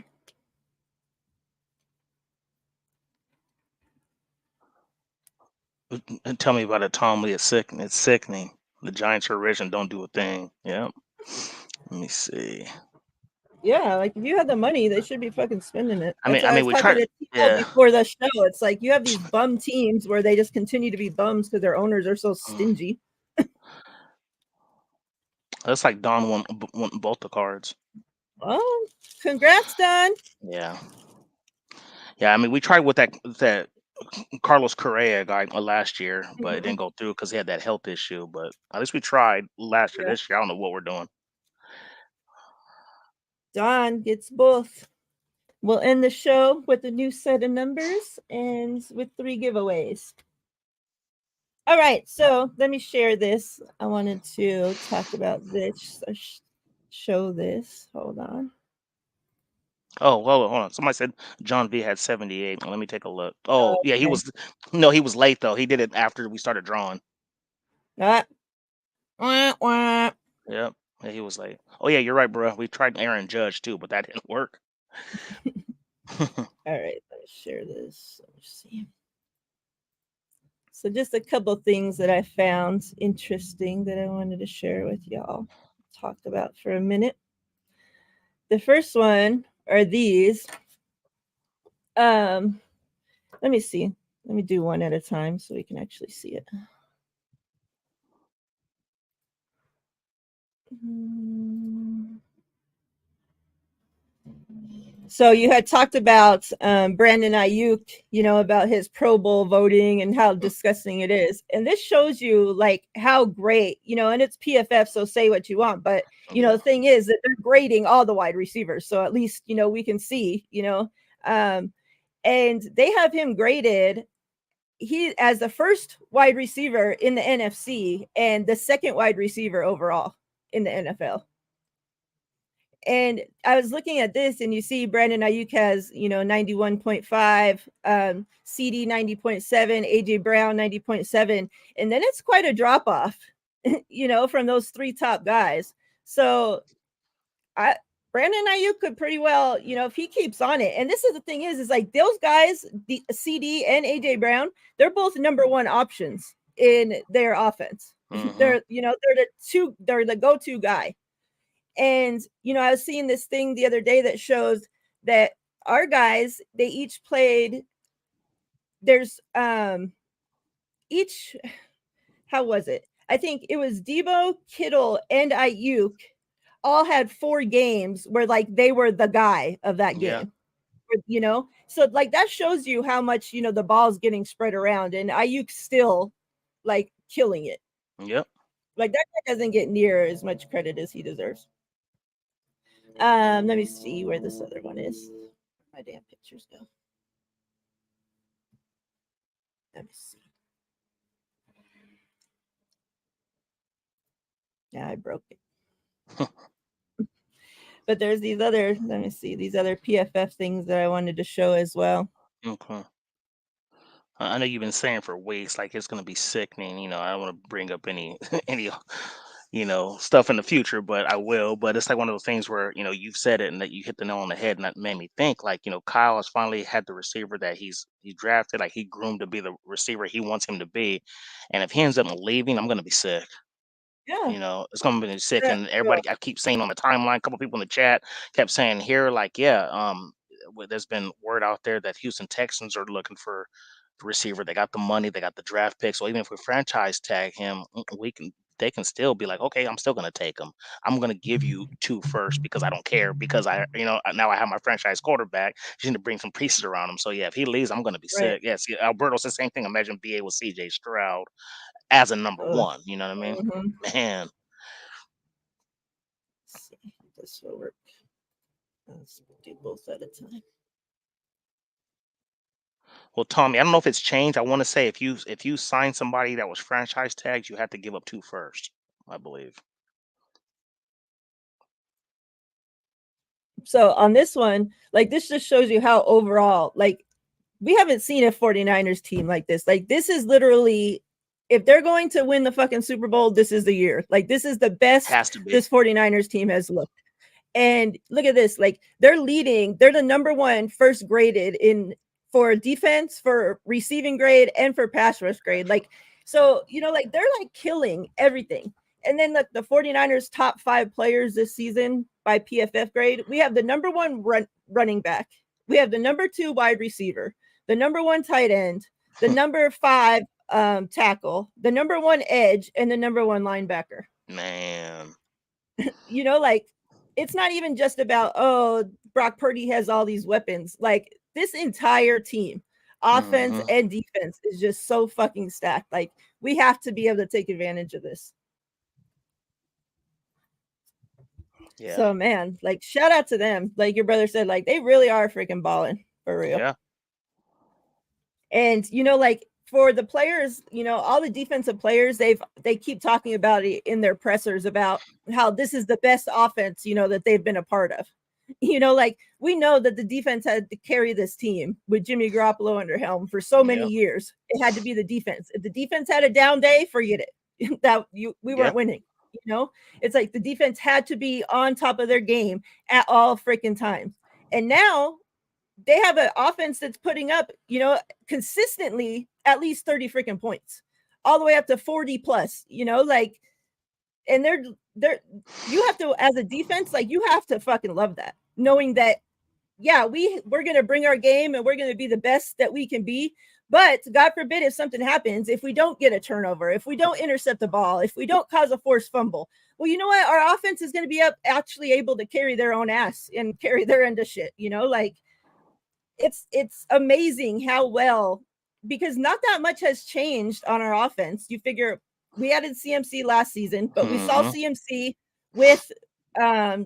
And tell me about it, Tom Lee. It's sickening. The Giants are rich and don't do a thing. Yep. Let me see. Yeah, like if you had the money, they should be fucking spending it. I mean, we tried before the show. It's like you have these bum teams where they just continue to be bums because their owners are so stingy. That's like Don won both the cards. Oh, congrats, Don. Yeah. I mean, we tried with that Carlos Correa guy last year, but it didn't go through because he had that health issue. But at least we tried last year. This year, I don't know what we're doing. Don gets both. We'll end the show with a new set of numbers and with 3 giveaways. All right, so let me share this. I wanted to talk about this. Show this. Hold on. Oh, well, hold on. Somebody said John V had 78. Let me take a look. Oh, yeah, he was late though. He did it after we started drawing. Yep. Yeah, he was late. Oh yeah, you're right, bro. We tried Aaron Judge too, but that didn't work. All right, let's share this. Let's see. So just a couple things that I found interesting that I wanted to share with y'all. Talk about for a minute. The first one are these. Let me see. Let me do one at a time so we can actually see it. So you had talked about Brandon Ayuk, about his Pro Bowl voting and how disgusting it is. And this shows you like how great, and it's PFF, so say what you want. But, the thing is that they're grading all the wide receivers. So at least, we can see, and they have him graded as the first wide receiver in the NFC and the second wide receiver overall in the NFL. And I was looking at this and you see Brandon Ayuk has, 91.5, CD 90.7, AJ Brown 90.7. And then it's quite a drop off, from those 3 top guys. So Brandon Ayuk could pretty well, if he keeps on it. And this is the thing is like those guys, the CD and AJ Brown, they're both number 1 options in their offense. Mm-hmm. They're the go-to guy. And, I was seeing this thing the other day that shows that our guys, they each played, there's each, how was it? I think it was Debo, Kittle, and Ayuk all had 4 games where like they were the guy of that game. You know, so like that shows you how much, you know, the ball's getting spread around, and Ayuk still like killing it. Yep. Like that guy doesn't get near as much credit as he deserves. Let me see where this other one is. My damn pictures go. Let me see. Yeah, I broke it. But there's these other, let me see, these other PFF things that I wanted to show as well. Okay. I know you've been saying for weeks, like it's gonna be sickening. You know, I don't want to bring up any any stuff in the future, but I will. But it's like one of those things where you've said it and that you hit the nail on the head, and that made me think. Like Kyle has finally had the receiver that he drafted, like he groomed to be the receiver he wants him to be, and if he ends up leaving, I'm gonna be sick. Yeah. It's gonna be sick, Yeah. and everybody I keep saying on the timeline. A couple people in the chat kept saying here, like, yeah, there's been word out there that Houston Texans are looking for the receiver. They got the money, they got the draft pick. So even if we franchise tag him, they can still be like, okay, I'm still gonna take him. I'm gonna give you 2 first because I don't care because now I have my franchise quarterback. Just need to bring some pieces around him. So yeah, if he leaves, I'm gonna be Right. sick. Yes, yeah, Alberto said the same thing. Imagine BA with CJ Stroud as a number Ugh. one. You know what I mean? Mhm. Man. Let's see. This will work. Let's do both at a time. Well, Tommy, I don't know if it's changed. I want to say if you sign somebody that was franchise tagged, you had to give up 2 first, I believe. So on this one, like this just shows you how overall, like we haven't seen a 49ers team like this. Like this is literally, if they're going to win the fucking Super Bowl, this is the year. Like this is the best Has to be. this 49ers team has looked. And look at this, like they're leading, they're the number 1 first graded in for defense, for receiving grade, and for pass rush grade. Like, so, like they're like killing everything. And then the 49ers top 5 players this season by PFF grade, we have the number 1 running back, we have the number 2 wide receiver, the number 1 tight end, the number 5 tackle, the number 1 edge, and the number 1 linebacker. Man. Like it's not even just about, oh, Brock Purdy has all these weapons. Like this entire team, offense and defense, is just so fucking stacked. Like we have to be able to take advantage of this. Yeah. So man, like shout out to them. Like your brother said, like they really are freaking balling for real. Yeah. And like for the players, all the defensive players, they keep talking about it in their pressers about how this is the best offense, that they've been a part of. Like we know that the defense had to carry this team with Jimmy Garoppolo under helm for so many years. It had to be the defense. If the defense had a down day, forget it. We weren't winning. It's like the defense had to be on top of their game at all freaking times. And now they have an offense that's putting up, consistently at least 30 freaking points, all the way up to 40 plus, like, and they're you have to, as a defense, like you have to fucking love that, knowing that, yeah, we're going to bring our game and we're going to be the best that we can be. But God forbid if something happens, if we don't get a turnover, if we don't intercept the ball, if we don't cause a forced fumble, well, you know what? Our offense is going to be actually able to carry their own ass and carry their end of shit, like, it's amazing how well, because not that much has changed on our offense. You figure we added CMC last season, but we saw CMC with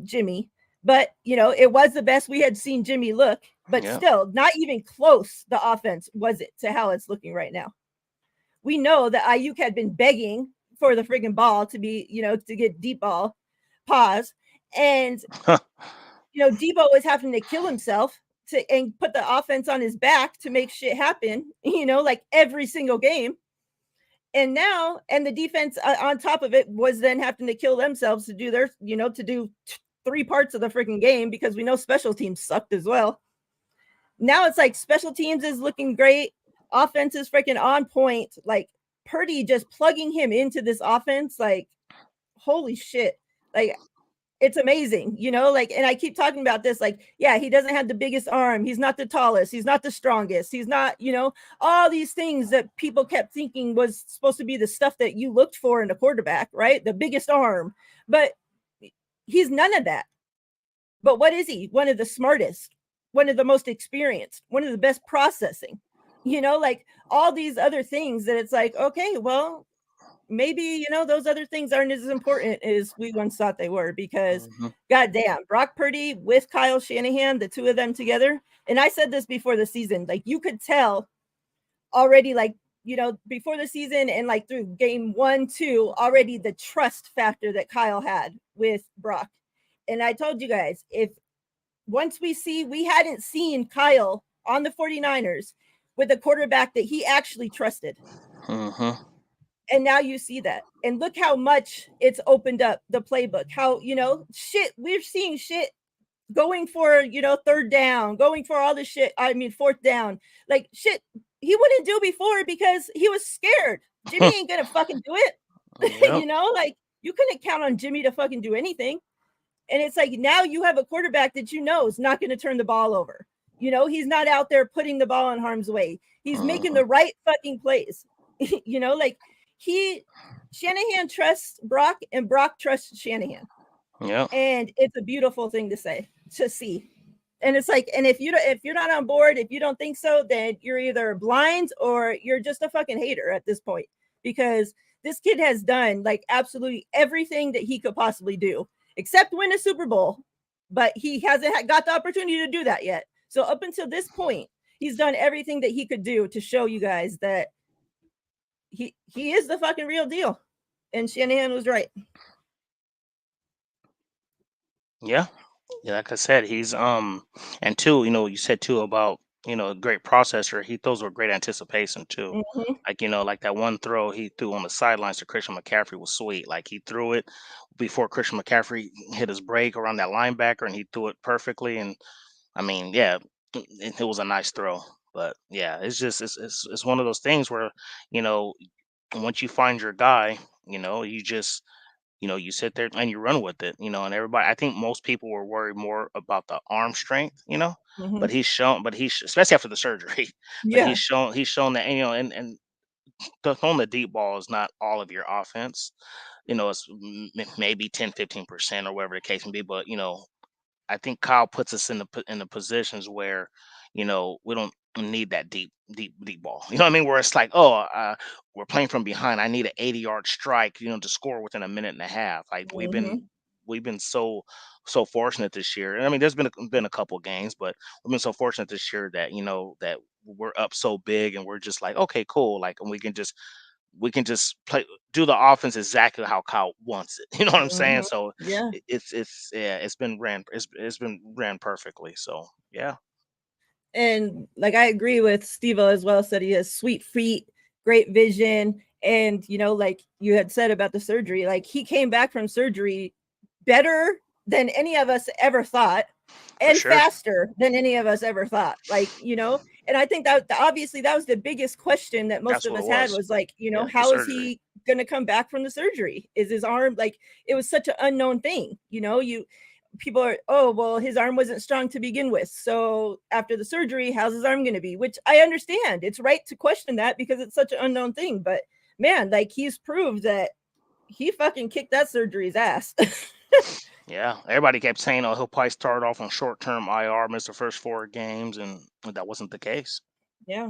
Jimmy, but it was the best we had seen Jimmy look, but still not even close. The offense was it to how it's looking right now. We know that Ayuk had been begging for the friggin' ball to be, to get deep ball pause, and Debo was having to kill himself and put the offense on his back to make shit happen, like every single game. And now, and the defense on top of it was then having to kill themselves to do their, to do 3 parts of the freaking game, because we know special teams sucked as well. Now it's like special teams is looking great. Offense is freaking on point. Like Purdy just plugging him into this offense, like, holy shit. Like, it's amazing, like, and I keep talking about this, like, yeah, he doesn't have the biggest arm. He's not the tallest. He's not the strongest. He's not, all these things that people kept thinking was supposed to be the stuff that you looked for in a quarterback, right? The biggest arm. But He's none of that. But what is he? One of the smartest, one of the most experienced, one of the best processing, like all these other things that it's like, okay, well, maybe, those other things aren't as important as we once thought they were, because goddamn, Brock Purdy with Kyle Shanahan, the two of them together. And I said this before the season, like you could tell already, like, before the season and like through game 1, 2, already the trust factor that Kyle had with Brock. And I told you guys, if once we hadn't seen Kyle on the 49ers with a quarterback that he actually trusted. And now you see that. And look how much it's opened up the playbook. How, we're seeing shit going for, third down, going for all this shit. I mean, fourth down, like shit he wouldn't do before because he was scared. Jimmy ain't gonna fucking do it. Yep. Like you couldn't count on Jimmy to fucking do anything. And it's like now you have a quarterback that is not going to turn the ball over. He's not out there putting the ball in harm's way. He's making the right fucking plays. Like Shanahan trusts Brock and Brock trusts Shanahan. Yeah. And it's a beautiful thing to see. And it's like, and if you're not on board, if you don't think so, then you're either blind or you're just a fucking hater at this point, because this kid has done like absolutely everything that he could possibly do, except win a Super Bowl, but he hasn't got the opportunity to do that yet. So up until this point, he's done everything that he could do to show you guys that he is the fucking real deal. And Shanahan was right. Yeah. Yeah, like I said, he's and two, you said too about, a great processor. He throws with great anticipation too. Like, like that one throw he threw on the sidelines to Christian McCaffrey was sweet. Like he threw it before Christian McCaffrey hit his break around that linebacker, and he threw it perfectly. And I mean, yeah, it was a nice throw. But yeah, it's just it's one of those things where, once you find your guy, you just you sit there and you run with it, and everybody, I think most people were worried more about the arm strength, but especially after the surgery, but Yeah. he's shown that, and throwing the deep ball is not all of your offense. It's maybe 10-15% or whatever the case may be, but I think Kyle puts us in the positions where, we don't need that deep ball. You know what I mean? Where it's like, oh, we're playing from behind. I need an 80-yard strike, to score within a minute and a half. Like we've been so fortunate this year. I mean, there's been a couple games, but we've been so fortunate this year that that we're up so big, and we're just like, okay, cool. Like, and we can just do the offense exactly how Kyle wants it. You know what I'm saying? So yeah, it's been ran perfectly. So yeah. And like I agree with Steve as well. Said he has sweet feet, great vision, and like you had said about the surgery, like he came back from surgery better than any of us ever thought, and faster than any of us ever thought. Like and I think that obviously that was the biggest question that most of us had was like, how is he going to come back from the surgery? Is his arm, like, it was such an unknown thing, people are, oh, well, his arm wasn't strong to begin with. So after the surgery, how's his arm going to be? Which I understand. It's right to question that because it's such an unknown thing. But man, like he's proved that he fucking kicked that surgery's ass. Yeah. Everybody kept saying, oh, he'll probably start off on short-term IR, miss the first 4 games, and that wasn't the case. Yeah.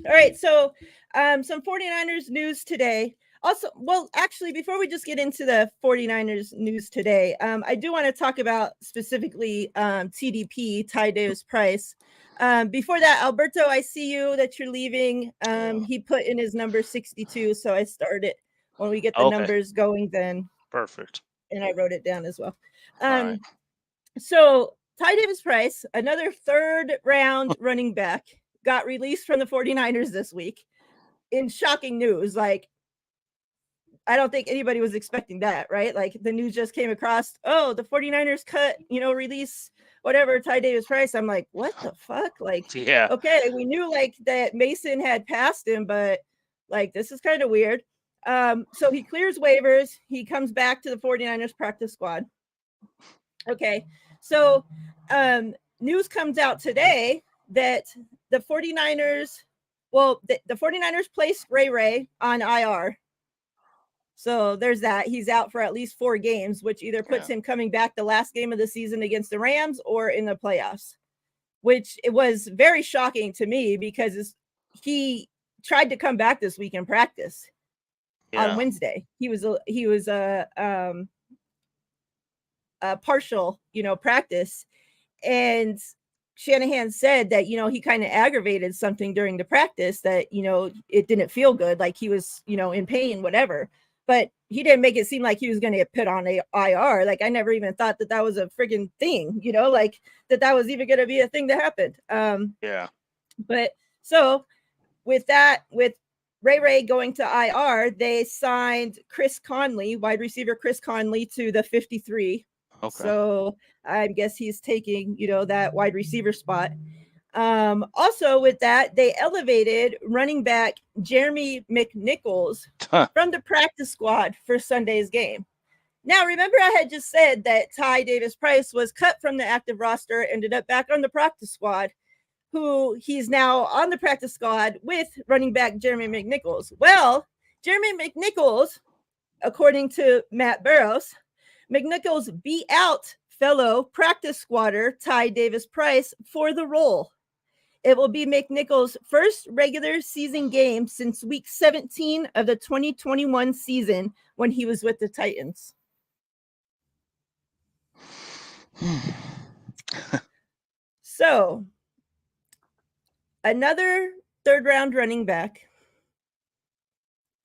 All right. So some 49ers news today. Also, well, actually, before we just get into the 49ers news today, I do want to talk about specifically TDP, Ty Davis Price. Before that, Alberto, I see you that you're leaving. He put in his number 62, so I started. When we get the numbers going, then perfect. And I wrote it down as well. Right. So Ty Davis Price, another third round running back, got released from the 49ers this week in shocking news. Like, I don't think anybody was expecting that, right? Like the news just came across, oh, the 49ers cut, release whatever, Ty Davis Price. I'm like, what the fuck? Like, yeah. Okay, we knew like that Mason had passed him, but like this is kind of weird. So he clears waivers. He comes back to the 49ers practice squad. Okay, so news comes out today that the 49ers, the 49ers placed Ray on IR. So there's that. He's out for at least 4 games, which either Yeah. puts him coming back the last game of the season against the Rams or in the playoffs, which it was very shocking to me because he tried to come back this week in practice on Yeah. Wednesday. He was a partial, practice, and Shanahan said that, he kind of aggravated something during the practice that, it didn't feel good, like he was, in pain, whatever. But he didn't make it seem like he was going to get put on a IR. Like, I never even thought that was a friggin' thing, like that was even going to be a thing that happened. Yeah. But so with Ray going to IR, they signed Chris Conley, wide receiver Chris Conley, to the 53. Okay. So I guess he's taking, that wide receiver spot. Also with that, they elevated running back Jeremy McNichols from the practice squad for Sunday's game. Now, remember I had just said that Ty Davis-Price was cut from the active roster, ended up back on the practice squad, who he's now on the practice squad with running back Jeremy McNichols. Well, Jeremy McNichols, according to Matt Barrows, McNichols beat out fellow practice squatter Ty Davis-Price for the role. It will be McNichols' first regular season game since week 17 of the 2021 season when he was with the Titans. So, another third-round running back,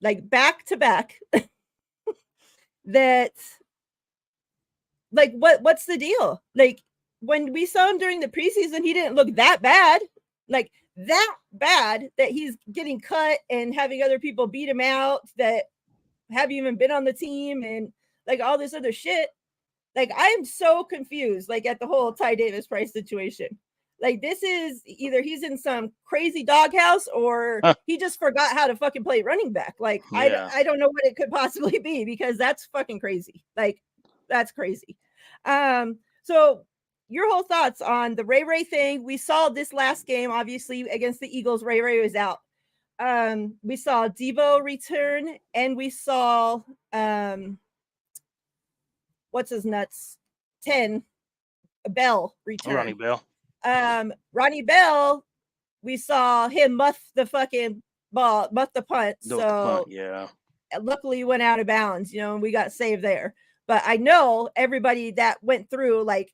like back-to-back, that, like, what's the deal? Like, when we saw him during the preseason, he didn't look that bad. Like, that bad that he's getting cut and having other people beat him out that haven't even been on the team and, like, all this other shit. Like, I am so confused, like, at the whole Ty Davis-Price situation. Like, this is either he's in some crazy doghouse or he just forgot how to fucking play running back. Like, Yeah. I don't know what it could possibly be because that's fucking crazy. Like, that's crazy. So your whole thoughts on the Ray thing. We saw this last game, obviously, against the Eagles. Ray was out. We saw Debo return, and we saw what's his nuts 10 Bell return. Ronnie Bell. Ronnie Bell, we saw him muff the fucking ball, muff the punt. Do it the So punt, yeah. luckily went out of bounds, and we got saved there. But I know everybody that went through like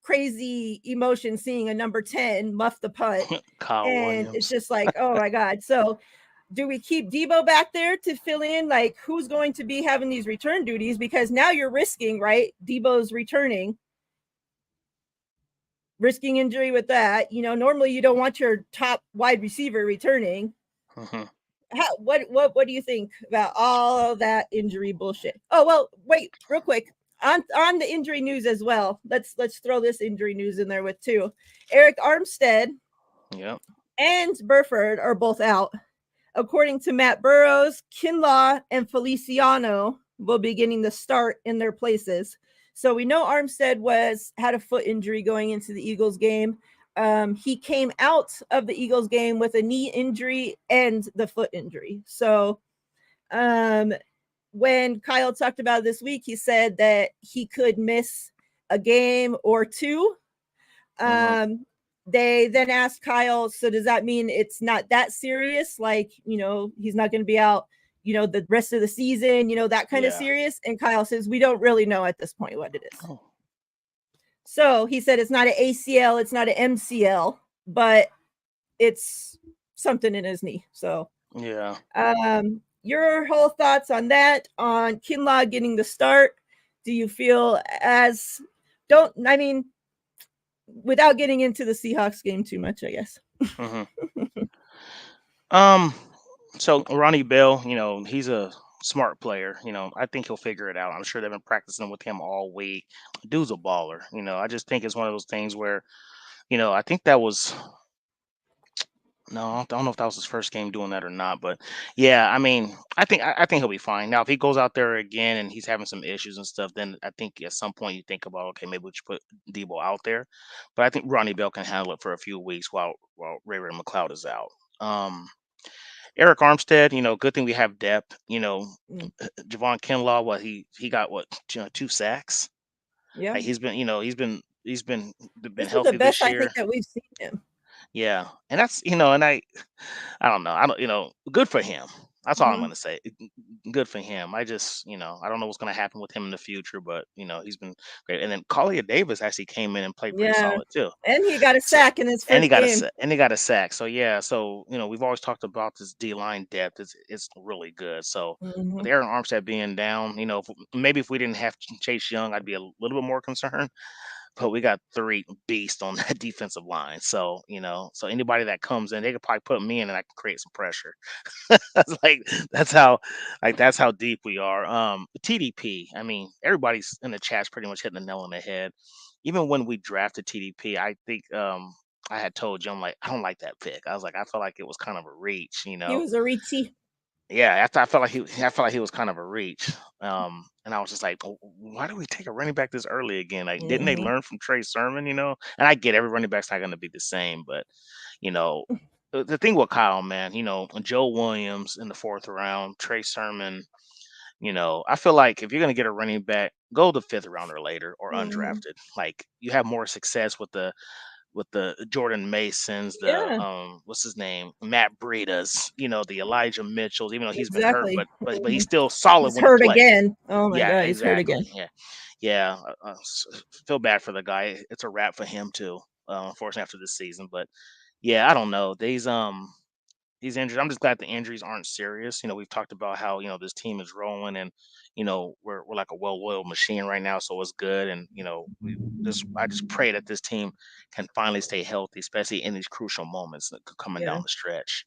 crazy emotion seeing a number 10 muff the punt. Kyle And Williams. it's just like, oh my God. So do we keep Debo back there to fill in? Like, who's going to be having these return duties? Because now you're risking, right? Debo's returning, risking injury with that. Normally you don't want your top wide receiver returning. Mm-hmm. What do you think about all of that injury bullshit? Oh, well, wait, real quick. On the injury news as well. Let's throw this injury news in there with too. Eric Armstead and Burford are both out. According to Matt Burrows, Kinlaw and Feliciano will be getting the start in their places. So we know Armstead had a foot injury going into the Eagles game. He came out of the Eagles game with a knee injury and the foot injury. So when Kyle talked about it this week, he said that he could miss a game or two. They then asked Kyle, so does that mean it's not that serious? Like, he's not going to be out, the rest of the season, that kind of serious. And Kyle says, we don't really know at this point what it is. Oh. So he said, it's not an ACL, it's not an MCL, but it's something in his knee. So, yeah. Your whole thoughts on that, on Kinlaw getting the start? Do you feel without getting into the Seahawks game too much, I guess. So Ronnie Bell, he's a smart player. I think he'll figure it out. I'm sure they've been practicing with him all week. Dude's a baller. I just think it's one of those things where, I think that was. No, I don't know if that was his first game doing that or not, but yeah, I think he'll be fine. Now, if he goes out there again and he's having some issues and stuff, then I think at some point you think about, okay, maybe we should put Debo out there. But I think Ronnie Bell can handle it for a few weeks while Ray McCloud is out. Eric Armstead, good thing we have depth. Mm. Javon Kinlaw, he got what, 2 sacks. Yeah. Like he's been This is the healthy best this I think year. that we've seen him. Yeah, and that's and I don't know. I don't, good for him. That's all I'm Mhm. gonna say. Good for him. I just, I don't know what's gonna happen with him in the future, but he's been great. And then Collier Davis actually came in and played pretty Yeah. solid too. And he got a So, sack in his and he first got a game. sa- and he got a sack. So yeah, so we've always talked about this D line depth. It's really good. So with Mhm. Aaron Armstead being down, maybe if we didn't have Chase Young, I'd be a little bit more concerned. But we got 3 beasts on that defensive line. So, so anybody that comes in, they could probably put me in and I can create some pressure. That's like that's how deep we are. TDP, I mean, everybody's in the chat's pretty much hitting the nail on the head. Even when we drafted TDP, I think I had told you, I'm like, I don't like that pick. I was like, I felt like it was kind of a reach. He was a Ritzy. Yeah, after I felt like he was kind of a reach. And I was just like, why do we take a running back this early again? Like, didn't they Mhm. learn from Trey Sermon? And I get every running back's not going to be the same, but you know, the thing with Kyle, man, Joe Williams in the 4th round, Trey Sermon. I feel like if you're going to get a running back, go the 5th round or later or Mhm. undrafted. Like, you have more success with the Jordan Masons, the Yeah, what's his name, Matt Breidas, the Elijah Mitchells. Even though he's been hurt, exactly. but he's Mhm. still solid He's when he hurt plays. again. Oh my Yeah, god, he's hurt exactly. again. Yeah, yeah. Feel bad for the guy. It's a wrap for him too. Unfortunately, after this season, but yeah, I don't know. These injuries. I'm just glad the injuries aren't serious. We've talked about how this team is rolling, and we're like a well-oiled machine right now, so it's good. And we just I just pray that this team can finally stay healthy, especially in these crucial moments coming Yeah. down the stretch.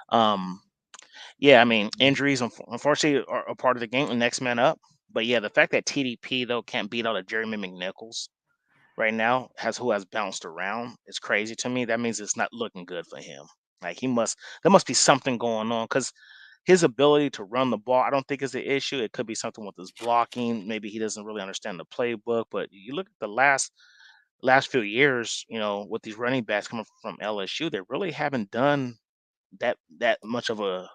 Um, yeah, I mean, injuries unfortunately are a part of the game. The next man up. But yeah, the fact that TDP though can't beat out a Jeremy McNichols right now who has bounced around is crazy to me. That means it's not looking good for him. Like, there must be something going on because his ability to run the ball, I don't think is the issue. It could be something with his blocking. Maybe he doesn't really understand the playbook. But you look at the last few years, with these running backs coming from LSU, they really haven't done that much of a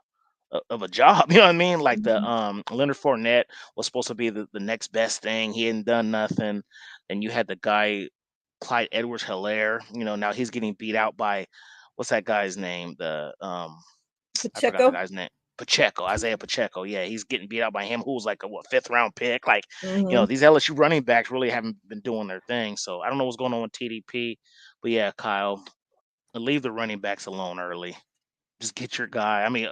job. You know what I mean? Like the Mhm. Leonard Fournette was supposed to be the next best thing. He hadn't done nothing. And you had the guy Clyde Edwards Hilaire. Now he's getting beat out by what's that guy's name? I forgot the Pacheco. guy's name. Pacheco, Isaiah Pacheco. Yeah, he's getting beat out by him, who was like a 5th round pick. Like, Mhm. these LSU running backs really haven't been doing their thing. So I don't know what's going on with TDP. But yeah, Kyle, leave the running backs alone early. Just get your guy. I mean,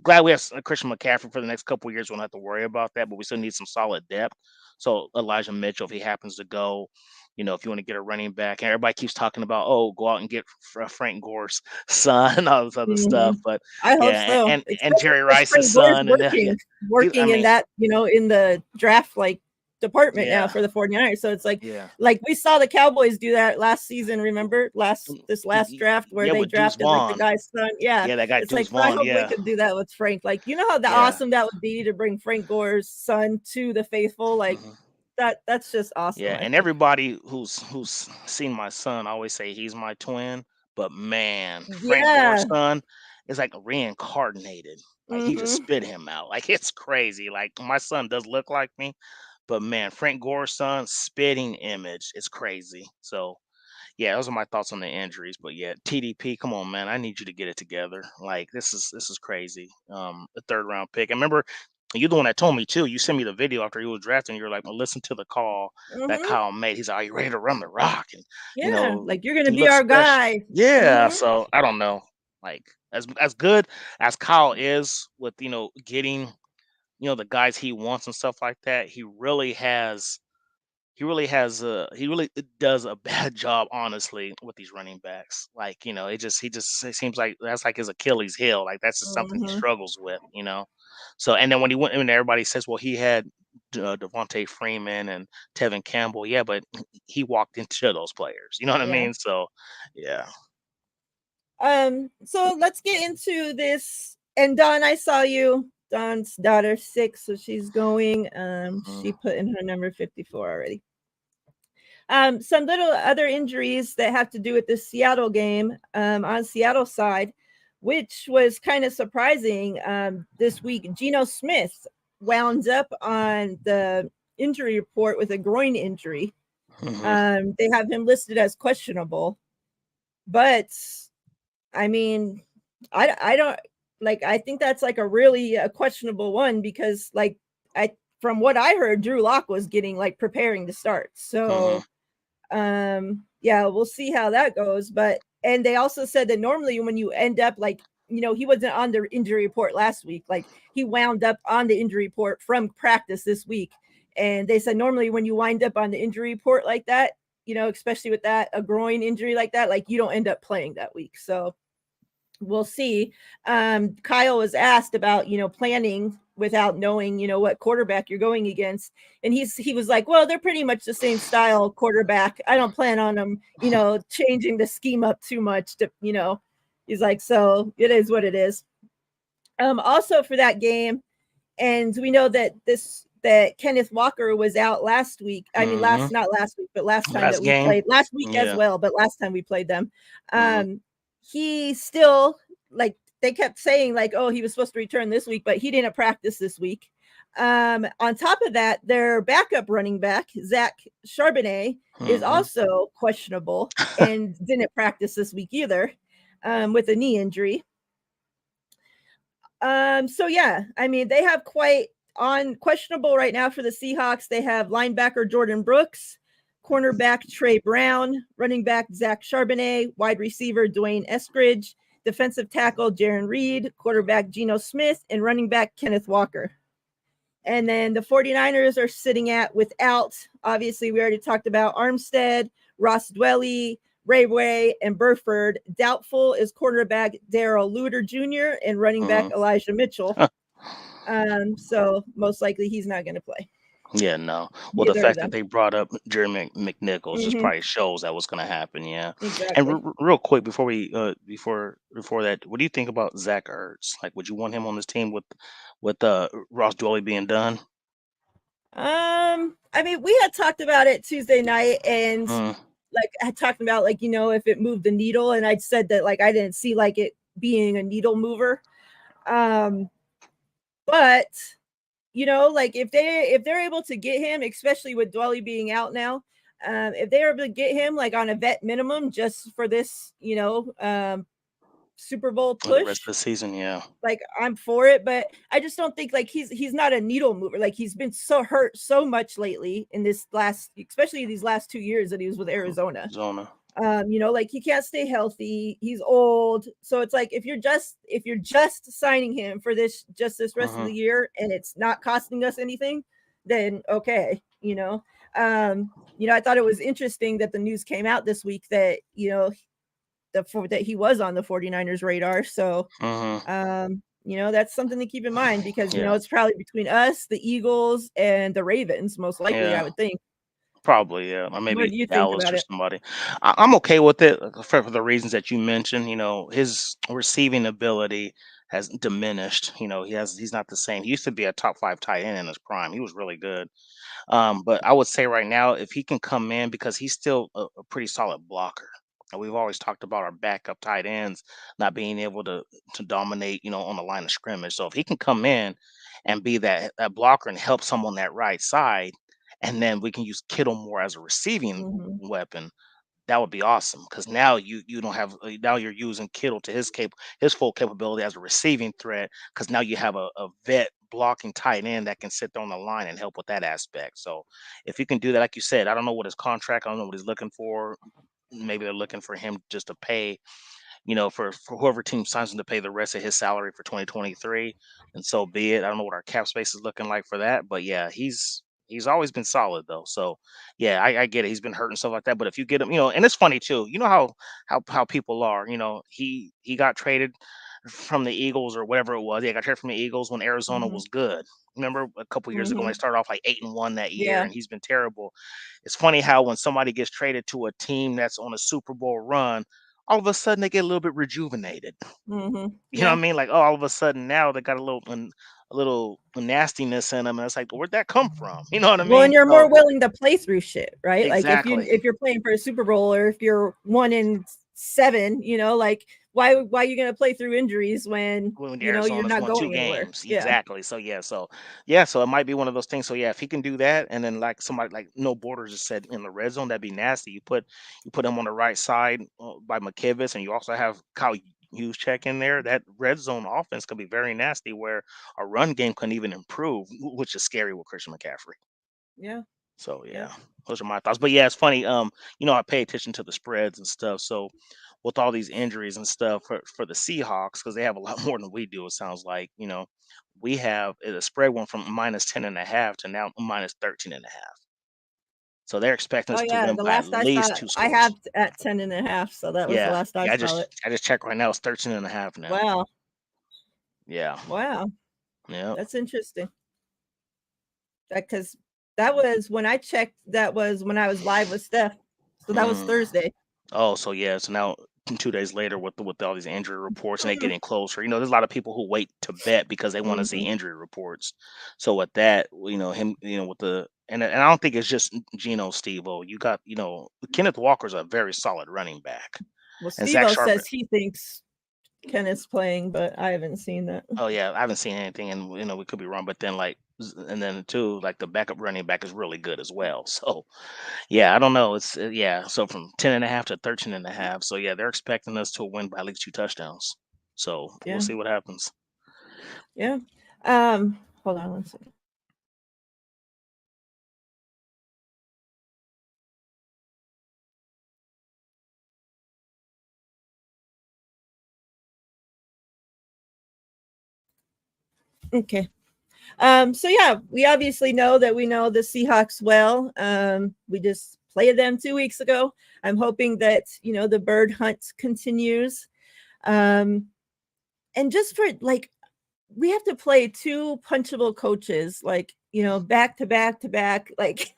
glad we have Christian McCaffrey for the next couple of years. We don't have to worry about that, but we still need some solid depth. So Elijah Mitchell, if he happens to go, if you want to get a running back, and everybody keeps talking about, oh, go out and get Frank Gore's son and all this other stuff, Mhm. but I hope yeah, so, and especially Jerry because Rice's Frank Gore's son, and yeah, I working in mean, that, in the draft, like, department now yeah, for the 49ers. So it's yeah. like we saw the Cowboys do that last season, remember? This last draft where Yeah, they with Deuce drafted, like, the Vaughn. guy's son. Yeah. Yeah, that guy It's Deuce like, I Vaughn. hope we Yeah, could do that with Frank. Like, you know how yeah. awesome that would be to bring Frank Gore's son to the faithful? Like, Mhm. that's just awesome, Yeah, I and think. everybody who's seen my son always say he's my twin, but man, Frank Gore's Yeah. son is like reincarnated. Like, he just Mhm. spit him out. Like, it's crazy. Like, my son does look like me, but man, Frank Gore's son spitting image. It's crazy. So yeah, those are my thoughts on the injuries. But yeah, TDP, come on, man. I need you to get it together. Like, this is crazy. The 3rd round pick. I remember you're the one that told me too. You sent me the video after he was drafting. You're like, well, listen to the call that Mhm. Kyle made. He's like, are you ready to run the rock? And Yeah. Like, you're gonna he be looks our fresh. guy. Yeah. Mhm. So I don't know. Like, as good as Kyle is with getting the guys he wants and stuff like that, he really does a bad job, honestly, with these running backs. Like, it seems like that's like his Achilles heel. Like, that's just something he Mhm. struggles with. So, and then when everybody says, well, he had Devontae Freeman and Tevin Campbell, yeah, but he walked into those players. You know what I Yeah. mean? So, yeah. So let's get into this. And Dawn, I saw you. Dawn's daughter 6, so she's going. Mhm. She put in her number 54 already. Some little other injuries that have to do with the Seattle game. On Seattle side, which was kind of surprising. This week, Geno Smith wound up on the injury report with a groin injury. They have him listed as questionable, but I mean, I don't like. I think that's like a really questionable one because, like, from what I heard, Drew Lock was getting like preparing to start. So, yeah, we'll see how that goes. But and they also said that normally when you end up like, he wasn't on the injury report last week. Like he wound up on the injury report from practice this week. And they said normally when you wind up on the injury report like that, especially with a groin injury like that, like you don't end up playing that week. So we'll see. Kyle was asked about, planning without knowing, what quarterback you're going against. And he was like, well, they're pretty much the same style quarterback. I don't plan on them, changing the scheme up too much to, he's like, so it is what it is. Also for that game, and we know that Kenneth Walker was out last week. I mean, not last week, but last time that we played last week as well. But last time we played them, he still, like, they kept saying like, oh, he was supposed to return this week, but he didn't practice this week. On top of that, their backup running back, Zach Charbonnet, is also questionable and didn't practice this week either, with a knee injury. So yeah, I mean, they have quite on questionable right now for the Seahawks. They have linebacker Jordan Brooks, cornerback Trey Brown, running back Zach Charbonnet, wide receiver Dwayne Eskridge, defensive tackle Jaron Reed, quarterback Geno Smith, and running back Kenneth Walker. And then the 49ers are sitting without, obviously, we already talked about Armstead, Ross Dwelly, Rayway, and Burford. Doubtful is cornerback Darrell Luter Jr. and running back Elijah Mitchell. So most likely he's not going to play. Yeah, no. Well, the fact that they brought up Jerry McNichols just probably shows that what's going to happen. Yeah. Exactly. And real quick before we before that, what do you think about Zach Ertz? Like, would you want him on this team with Ross Dwelly being done? I mean, we had talked about it Tuesday night, and like I talked about, like, if it moved the needle, and I'd said that like I didn't see like it being a needle mover. But like if they're able to get him, especially with Dwelly being out now, if they're able to get him like on a vet minimum just for this, Super Bowl push, the rest of the season, yeah. Like I'm for it, but I just don't think like he's not a needle mover. Like he's been so hurt so much lately in especially these last 2 years that he was with Arizona. Like he can't stay healthy. He's old. So it's like if you're just signing him for this rest of the year and it's not costing us anything, then okay. I thought it was interesting that the news came out this week that, that he was on the 49ers radar. So, that's something to keep in mind because, it's probably between us, the Eagles, and the Ravens, most likely, I would think. Probably, yeah. Or maybe Dallas or somebody. I'm okay with it for the reasons that you mentioned. His receiving ability has diminished. He's not the same. He used to be a top 5 tight end in his prime. He was really good. But I would say right now, if he can come in, because he's still a pretty solid blocker. And we've always talked about our backup tight ends not being able to dominate, on the line of scrimmage. So if he can come in and be that blocker and help someone on that right side, and then we can use Kittle more as a receiving weapon, that would be awesome. Because now you don't have now you're using Kittle to his full capability as a receiving threat. Because now you have a vet blocking tight end that can sit there on the line and help with that aspect. So if you can do that, like you said, I don't know what his contract, I don't know what he's looking for. Maybe they're looking for him just to pay, for whoever team signs him to pay the rest of his salary for 2023, and so be it. I don't know what our cap space is looking like for that, but yeah, he's always been solid though. So yeah, I get it. He's been hurt and stuff like that, but if you get him, and it's funny too. You know how people are. He got traded from the Eagles or whatever it was. Yeah, got traded from the Eagles when Arizona was good. Remember a couple years ago when they started off like 8-1 that year, and he's been terrible. It's funny how when somebody gets traded to a team that's on a Super Bowl run, all of a sudden they get a little bit rejuvenated. You know what I mean? Like, oh, all of a sudden now they got a little nastiness in them, and it's like, where'd that come from? You know what I mean? Well, and you're more willing to play through shit, right? Exactly. Like if you're playing for a Super Bowl or if you're 1-7, like why are you going to play through injuries when when you're Arizona's not won two going anywhere? games. Yeah. Exactly. So yeah, so it might be one of those things. So yeah, if he can do that, and then like somebody like No Borders just said in the red zone, that'd be nasty. You put him on the right side by McKivis, and you also have Kyle Hughes check in there. That red zone offense could be very nasty, where a run game couldn't even improve, which is scary with Christian McCaffrey. Yeah. So Yep. yeah, those are my thoughts. But yeah, it's funny. I pay attention to the spreads and stuff. So with all these injuries and stuff for the Seahawks, because they have a lot more than we do, it sounds like, we have the spread went from -10.5 to now -13.5. So they're expecting Oh us to yeah, win the by at last I saw least two I have scores. at 10.5, so that was the Yeah. last I Yeah, saw it. I just checked right now. It's 13.5 now. Wow. Yeah. Wow. Yeah. That's interesting. That cuz that was when I checked, that was when I was live with Steph. So that was Mm. Thursday. Oh, so yeah, so now 2 days later with all these injury reports and they Mhm. getting closer, there's a lot of people who wait to bet because they want to see Mhm. injury reports. So with that, him, with and I don't think it's just Geno Steve-O. You got, Kenneth Walker's a very solid running back. Well, And Zach Steve-O Sharp. says he thinks Kenneth's playing, but I haven't seen that. Oh yeah, I haven't seen anything, and we could be wrong. But then and then too, like the backup running back is really good as well. So yeah, I don't know. It's yeah. So from 10.5 to 13.5. So yeah, they're expecting us to win by at least 2 touchdowns. So we'll Yeah. see what happens. Yeah. Hold on one second. Okay. So yeah, we obviously know that we know the Seahawks well. We just played them 2 weeks ago. I'm hoping that the bird hunt continues. Um, and just for like, we have to play two punchable coaches, like back to back to back, like.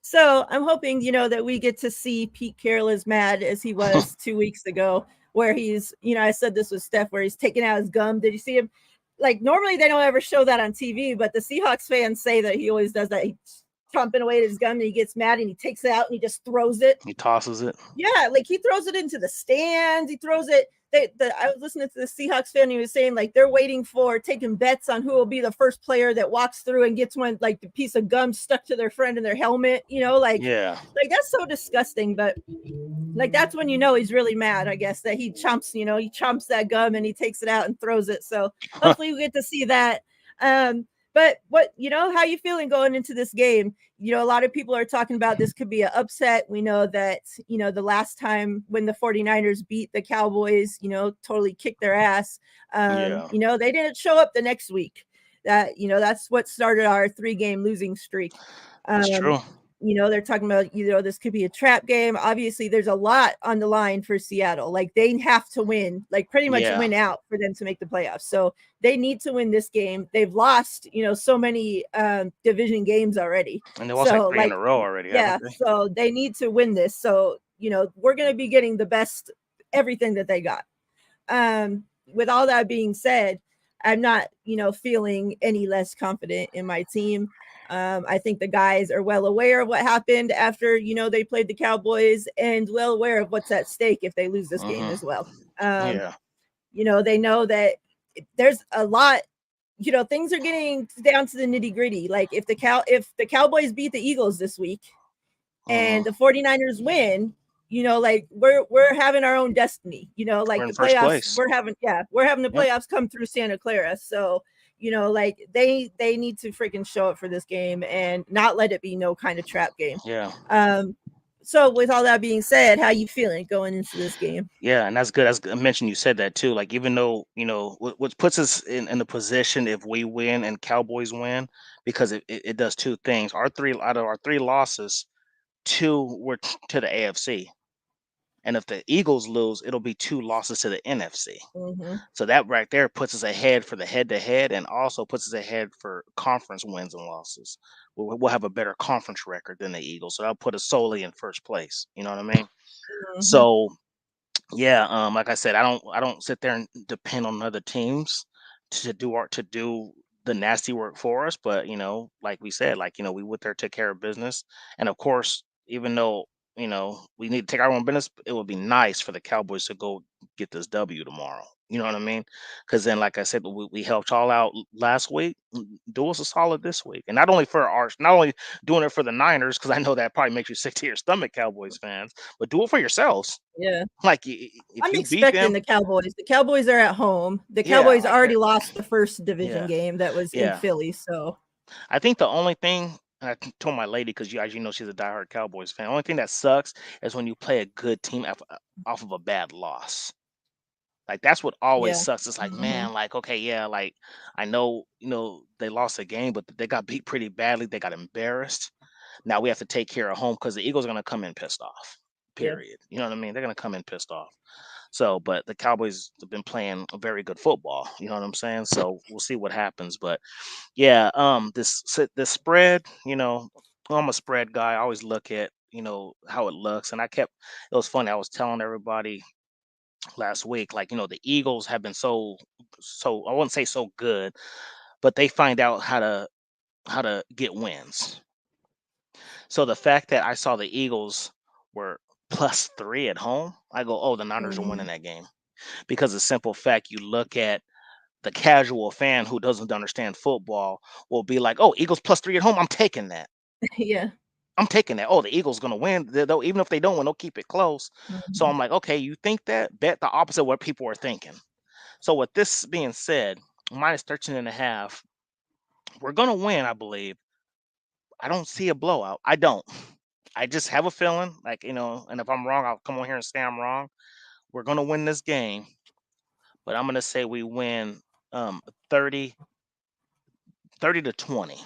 So I'm hoping that we get to see Pete Carroll as mad as he was 2 weeks ago, where he's I said this with Steph, where he's taking out his gum. Did you see him? Like normally they don't ever show that on TV, but the Seahawks fans say that he always does that. He's chomping away at his gum and he gets mad and he takes it out and he just throws it. He tosses it. Yeah, like he throws it into the stands. He throws it. I was listening to the Seahawks fan. He was saying like they're waiting for taking bets on who will be the first player that walks through and gets one, like the piece of gum stuck to their friend in their helmet. Yeah. Like that's so disgusting. But like that's when he's really mad. I guess that he chomps that gum and he takes it out and throws it. So hopefully we get to see that. But how you feeling going into this game? A lot of people are talking about this could be an upset. We know that, the last time when the 49ers beat the Cowboys, totally kicked their ass. Yeah. They didn't show up the next week. That's what started our 3-game losing streak. That's Um, true. they're talking about, this could be a trap game. Obviously, there's a lot on the line for Seattle. Like they have to win, like pretty much Yeah. win out for them to make the playoffs. So they need to win this game. They've lost, so many division games already. And they lost like So three in like, a row already, haven't yeah, they? so they need to win this. So, we're going to be getting the best, everything that they got. With all that being said, I'm not, feeling any less confident in my team. I think the guys are well aware of what happened after, they played the Cowboys and well aware of what's at stake if they lose this game Mm-hmm. as well. Um, Yeah. they know that there's a lot, things are getting down to the nitty gritty. Like if the Cowboys beat the Eagles this week and Mm-hmm. the 49ers win, like we're having our own destiny, We're like in the first playoffs, place. we're having the Yep. playoffs come through Santa Clara. So, like they need to freaking show up for this game and not let it be no kind of trap game. Yeah. So with all that being said, how you feeling going into this game? Yeah, and that's good. As I mentioned, you said that too. Like even though what puts us in the position if we win and Cowboys win, because it does two things. Our three out of our three losses, two were to the AFC, and if the Eagles lose, it'll be two losses to the NFC. Mm-hmm. So that right there puts us ahead for the head-to-head, and also puts us ahead for conference wins and losses. We'll have a better conference record than the Eagles, so that'll put us solely in first place. You know what I mean? Mm-hmm. So yeah, like I said, I don't sit there and depend on other teams to do the nasty work for us. But like we said, like we went there, took care of business, and of course, even though we need to take our own business. It would be nice for the Cowboys to go get this W tomorrow. You know what I mean? Because then, like I said, we helped y'all out last week. Do us a solid this week, and not only doing it for the Niners, because I know that probably makes you sick to your stomach, Cowboys fans, but do it for yourselves. Yeah. Like if I'm you beat expecting them, the Cowboys. The Cowboys are at home. The yeah, Cowboys like already that, lost the first division yeah, game that was in yeah. Philly, so I think the only thing, and told my lady, because as you know, she's a diehard Cowboys fan. Only thing that sucks is when you play a good team off of a bad loss. Like that's what always yeah. sucks. It's like, Mhm. man, like, okay, yeah, like I know, they lost a game, but they got beat pretty badly. They got embarrassed. Now we have to take care of home because the Eagles are gonna come in pissed off. Yeah. Period. You know what I mean? They're gonna come in pissed off. So, but the Cowboys have been playing a very good football. You know what I'm saying? So we'll see what happens. But yeah, this spread, I'm a spread guy. I always look at how it looks, and it was funny. I was telling everybody last week, like the Eagles have been so I wouldn't say so good, but they find out how to get wins. So the fact that I saw the Eagles were +3 at home, I go, oh, the Niners are winning Mhm. that game because the simple fact you look at the casual fan who doesn't understand football will be like, "Oh, Eagles +3 at home. I'm taking that. Yeah. I'm taking that. Oh, the Eagles gonna win. They'll even if they don't win, they'll keep it close." So Mhm. I'm like, okay, you think that? Bet the opposite of what people are thinking. So with this being said, -13.5, we're gonna win, I believe. I don't see a blowout. I don't. I just have a feeling, like, and if I'm wrong, I'll come on here and say I'm wrong. We're gonna win this game, but I'm gonna say we win 30, 30-20.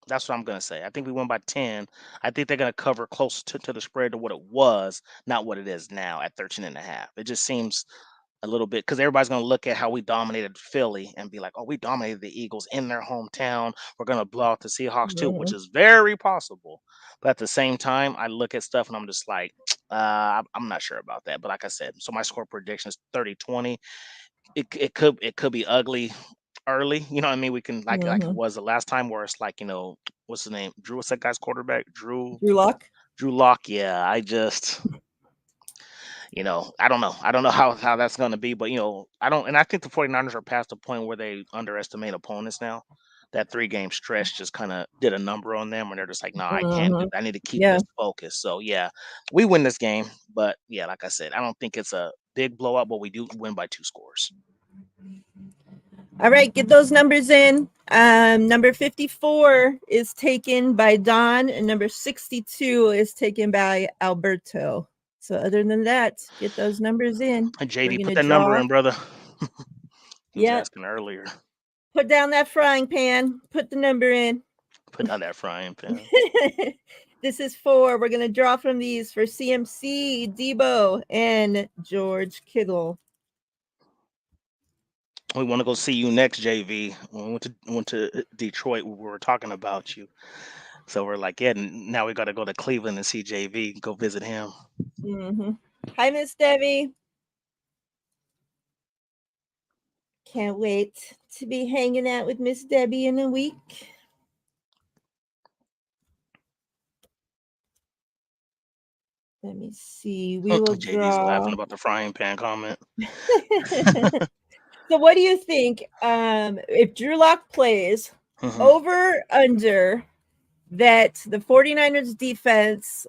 That's what I'm gonna say. I think we win by 10. I think they're gonna cover close to the spread to what it was, not what it is now at 13.5. It just seems a little bit because everybody's gonna look at how we dominated Philly and be like, oh, we dominated the Eagles in their hometown. We're gonna blow out the Seahawks too, which Mhm. is very possible. But at the same time, I look at stuff and I'm just like, I'm not sure about that. But like I said, so my score prediction is 30-20. It could be ugly early. You know what I mean? We can like it Mhm. was the last time where it's like, what's the name? Drew, what's that guy's quarterback? Drew Drew Lock. Drew Lock. Yeah, I don't know. I don't know how that's gonna be, but I don't and I think the 49ers are past the point where they underestimate opponents now. That 3 game stretch just kind of did a number on them, and they're just like, "Nah, I can't do Mhm. that. I need to keep Yeah. this focus." So yeah, we win this game, but yeah, like I said, I don't think it's a big blowout, but we do win by 2 scores. All right, get those numbers in. Number 54 is taken by Don, and number 62 is taken by Alberto. So, other than that, get those numbers in. And We're JV, going put to that number draw. in, brother. He was Yep. asking earlier. Put down that frying pan. Put the number in. Put down that frying pan. This is we're going to draw from these for CMC, Debo, and George Kittle. We want to go see you next, JV. When we went to Detroit, we were talking about you. So we're like, yeah, now we got to go to Cleveland and see JV, go visit him. Mm-hmm. Hi, Miss Debbie. Can't wait to be hanging out with Miss Debbie in a week. Let me see. We will JV's laughing draw. about the frying pan comment. So what do you think? If Drew Lock plays Mhm. over under that the 49ers defense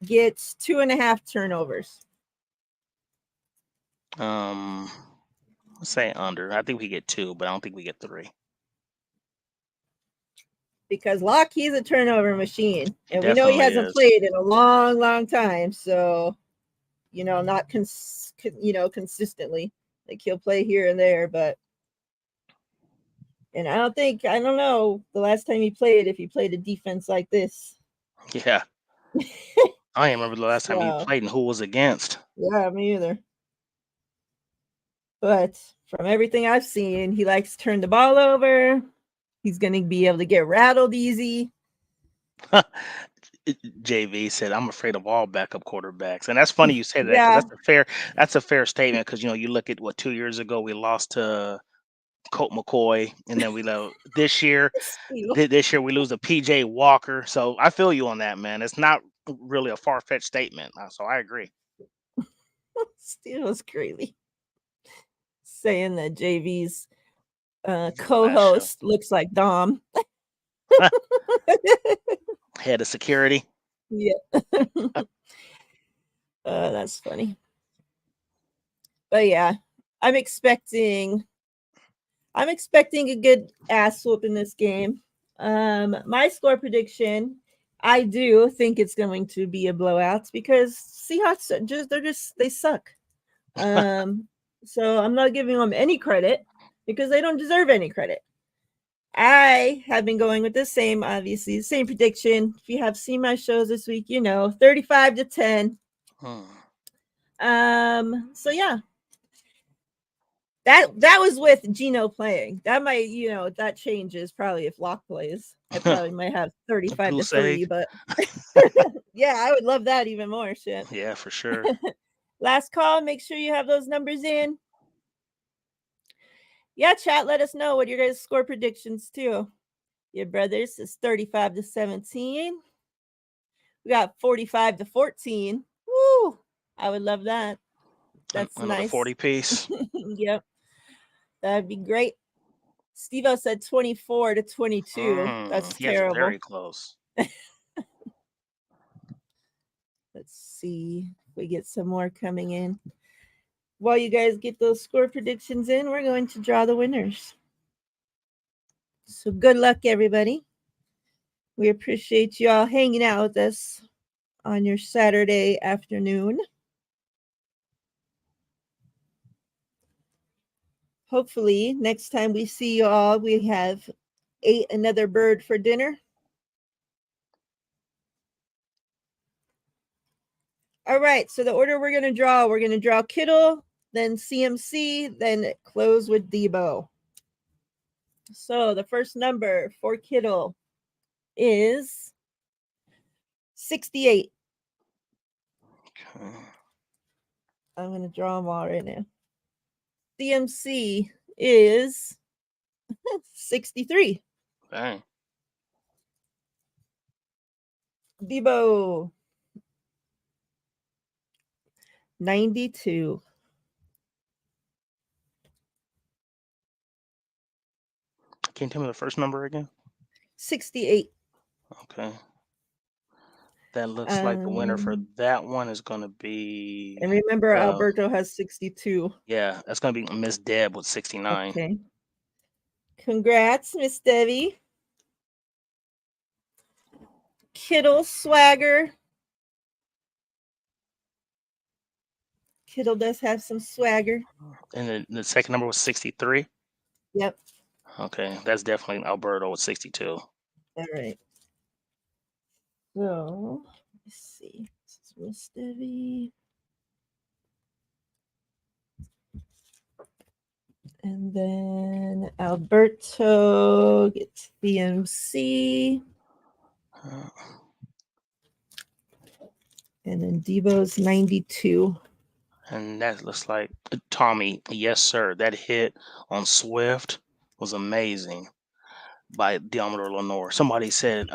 gets 2.5 turnovers. Let's say under. I think we get 2, but I don't think we get 3. Because Lock, he's a turnover machine. He And we know he definitely hasn't is. played in a long, long time. So, not consistently. Like he'll play here and there, but and I don't know the last time he played if he played a defense like this. Yeah. I ain't remember the last time he So played and who was against. yeah, me either. But from everything I've seen, he likes to turn the ball over. He's gonna be able to get rattled easy. JV said, "I'm afraid of all backup quarterbacks," and that's funny you say that because Yeah. that's a fair statement because you look at what 2 years ago we lost to Colt McCoy, and then we this year Steal. this year we lose to PJ Walker. So I feel you on that, man. It's not really a far-fetched statement. So I agree. Steve was crazy saying that JV's He's on the last show. co-host looks like Dom. Head of security. Yeah. That's funny. But yeah, I'm expecting a good ass whoop in this game. My score prediction, I do think it's going to be a blowout because Seahawks they suck. So I'm not giving them any credit because they don't deserve any credit. I have been going with the same prediction. If you have seen my shows this week, 35-10. So yeah. That was with Gino playing. That might, that changes probably if Locke plays. I probably might have 35-3, but yeah, I would love that even more. Shit. Yeah, for sure. Last call. Make sure you have those numbers in. Yeah, chat. Let us know what your guys' score predictions too. Your brothers is 35-17. We got 45-14. Woo! I would love that. That's another nice. 40 piece. Yep. That'd be great. Steve-O said 24-22. That's terrible. Very close. Let's see if we get some more coming in. While you guys get those score predictions in, we're going to draw the winners. So good luck, everybody. We appreciate you all hanging out with us on your Saturday afternoon. Hopefully, next time we see you all, we have ate another bird for dinner. All right, so the order we're going to draw Kittle, then CMC, then close with Debo. So the first number for Kittle is 68. Okay. I'm going to draw them all right now. CMC is 63. Dang. Debo 92. Can you tell me the first number again? 68. Okay. That looks like the winner for that one is going to be. And remember, Alberto has 62. Yeah, that's going to be Miss Deb with 69. Okay. Congrats, Miss Debbie. Kittle swagger. Kittle does have some swagger. And the second number was 63? Yep. Okay, that's definitely Alberto with 62. All right. So, let's see. This is Miss Debbie. And then Alberto gets BMC. And then Debo's 92. And that looks like Tommy. Yes, sir. That hit on Swift was amazing by Diameter Lenore. Somebody said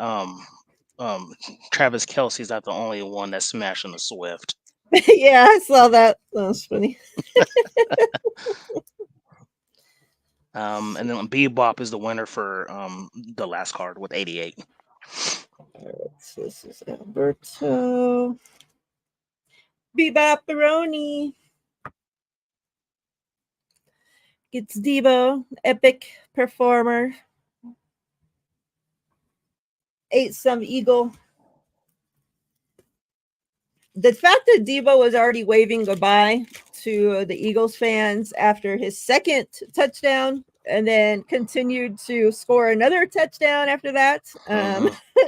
Travis Kelce's not the only one that's smashing the Swift. Yeah, I saw that. That was funny. And then Bebop is the winner for the last card with 88. All right, so this is Alberto. Bebop-a-roni gets Debo, epic performer. Ate some eagle. The fact that Debo was already waving goodbye to the Eagles fans after his second touchdown and then continued to score another touchdown after that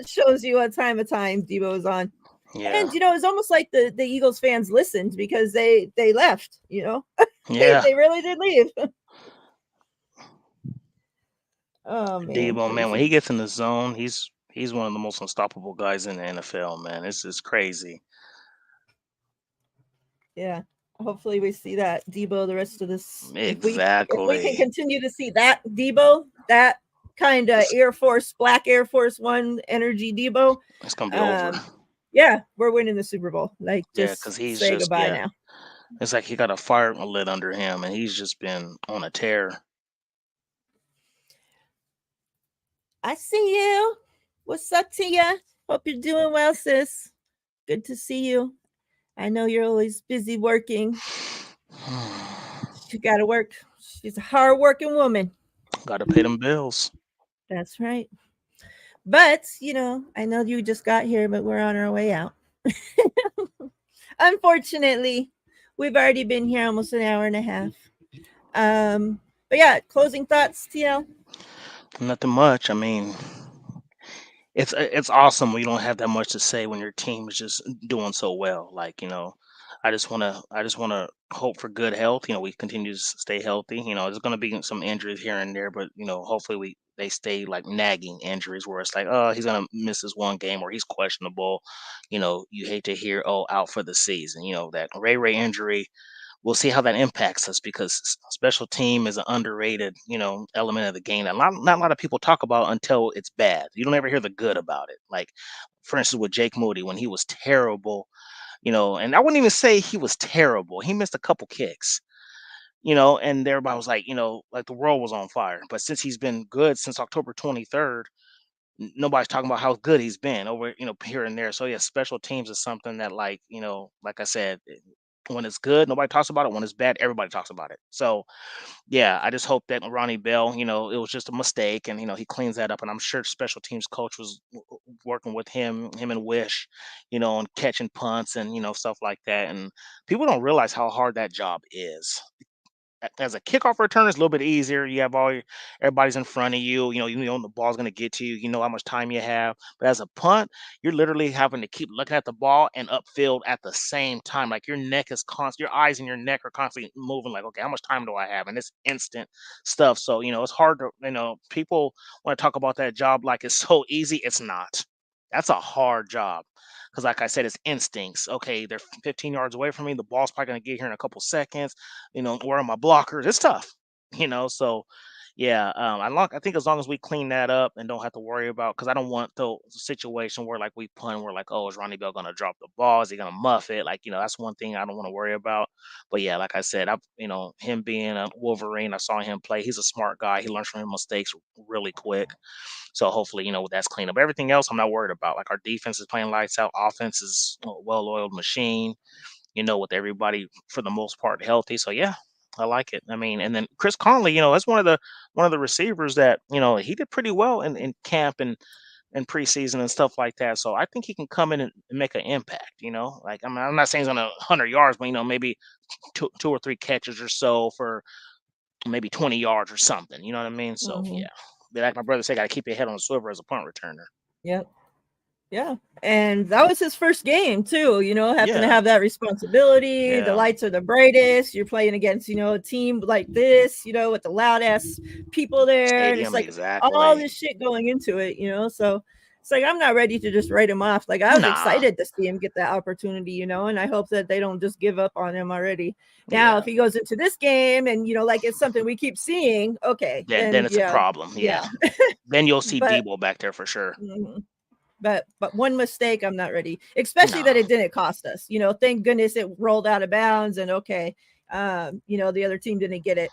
shows you what time Debo was on. Yeah. And, it's almost like the Eagles fans listened because they left, Yeah. they really did leave. Oh, man. Debo, man, when he gets in the zone, he's one of the most unstoppable guys in the NFL, man. It's just crazy. Yeah. Hopefully we see that Debo the rest of this. Exactly. If we can continue to see that Debo, that kind of black Air Force One energy Debo. It's going to be over. Yeah, we're winning the Super Bowl. Like, Yeah, just because he's say just goodbye yeah. now. It's like he got a fire lit under him, and he's just been on a tear. I see you. What's up to you? Hope you're doing well, sis. Good to see you. I know you're always busy working. She got to work. She's a hard working woman. Got to pay them bills. That's right. But, I know you just got here, but we're on our way out. Unfortunately, we've already been here almost an hour and a half. But yeah, closing thoughts, TL. Nothing much. I mean, it's awesome when you don't have that much to say when your team is just doing so well. Like, I just wanna hope for good health. We continue to stay healthy. There's gonna be some injuries here and there, but hopefully they stay like nagging injuries where it's like, oh, he's gonna miss this one game or he's questionable. You hate to hear, oh, out for the season. That Ray injury, we'll see how that impacts us because special team is an underrated, element of the game that not a lot of people talk about until it's bad. You don't ever hear the good about it. Like, for instance, with Jake Moody when he was terrible, and I wouldn't even say he was terrible. He missed a couple kicks, and everybody was like, like the world was on fire. But since he's been good since October 23rd, nobody's talking about how good he's been over, here and there. So yeah, special teams is something that, like, like I said, when it's good, nobody talks about it. When it's bad, everybody talks about it. So yeah, I just hope that Ronnie Bell, it was just a mistake, and he cleans that up. And I'm sure special teams coach was working with him and Wish, on catching punts and stuff like that. And people don't realize how hard that job is. As a kickoff returner, it's a little bit easier. You have everybody's in front of you. You know the ball's going to get to you. You know how much time you have. But as a punt, you're literally having to keep looking at the ball and upfield at the same time. Like, your neck is constant. Your eyes and your neck are constantly moving. Like, okay, how much time do I have? And it's instant stuff. So it's hard to, people want to talk about that job like it's so easy. It's not. That's a hard job. Because, like I said, it's instincts. Okay, they're 15 yards away from me. The ball's probably going to get here in a couple seconds. Where are my blockers? It's tough, So yeah, I think as long as we clean that up and don't have to worry about, because I don't want the situation where, like, we punt, we're like, oh, is Ronnie Bell gonna drop the ball? Is he gonna muff it? Like, that's one thing I don't want to worry about. But yeah, like I said, him being a Wolverine, I saw him play. He's a smart guy. He learns from his mistakes really quick. So hopefully, that's clean up. Everything else, I'm not worried about. Like, our defense is playing lights out. Offense is a well-oiled machine, with everybody for the most part healthy. So yeah, I like it. I mean, and then Chris Conley, that's one of the receivers that, he did pretty well in camp and preseason and stuff like that. So I think he can come in and make an impact. Like, I mean, I'm not saying he's on 100 yards, but maybe two or three catches or so for maybe 20 yards or something. You know what I mean? So Mm-hmm. yeah. But like my brother said, got to keep your head on the swivel as a punt returner. Yep. Yeah. And that was his first game too, having to Yeah. have that responsibility. The Yeah. lights are the brightest. You're playing against, a team like this, with the loud ass people there. And it's Stadium, like all exactly. this shit going into it, So it's like I'm not ready to just write him off. Like, I was Nah. excited to see him get that opportunity, and I hope that they don't just give up on him already. Now, Yeah. if he goes into this game and like it's something we keep seeing, okay, Then then it's a yeah, problem. yeah. Yeah. Then you'll see But Debo back there for sure. mhm. But one mistake, I'm not ready. Especially that No. it didn't cost us. Thank goodness it rolled out of bounds and okay. The other team didn't get it.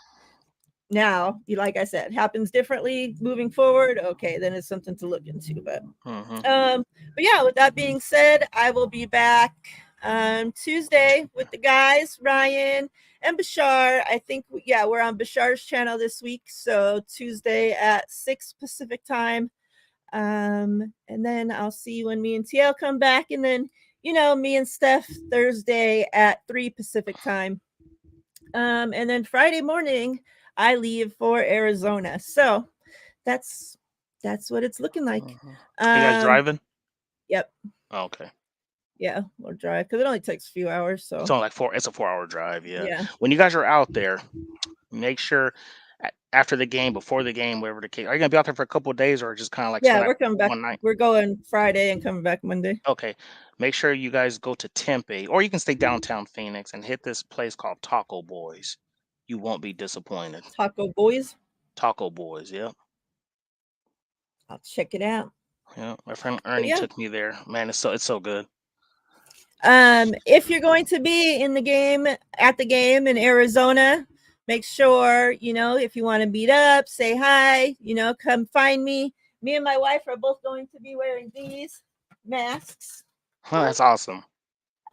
Now, like I said, happens differently moving forward. Okay, then it's something to look into. Hmm. But yeah, with that being said, I will be back Tuesday with the guys, Ryan and Bashar. I think we're on Bashar's channel this week. So Tuesday at 6 Pacific time. And then I'll see when me and TL come back, and then me and Steph Thursday at 3 Pacific time. And then Friday morning I leave for Arizona. So that's what it's looking like. Hmm. You guys Um, driving? yep, Oh, okay. yeah, we'll drive because it only takes a few hours. It's So only like four. It's a 4-hour drive. Yeah. yeah, When you guys are out there, make sure after the game, before the game, wherever the case. Are you gonna be out there for a couple of days or just kind of like yeah, spend like we're coming back. one night? We're going Friday and coming back Monday. Okay. Make sure you guys go to Tempe, or you can stay downtown Phoenix and hit this place called Taco Boys. You won't be disappointed. Taco Boys. Taco Boys. Yep. I'll check it out. Yeah. My friend But Ernie yeah, took me there. Man, it's so good. If you're going to be in the game at the game in Arizona, make sure, you know, if you want to meet up, say hi, you know, come find me. Me and my wife are both going to be wearing these masks. That's awesome.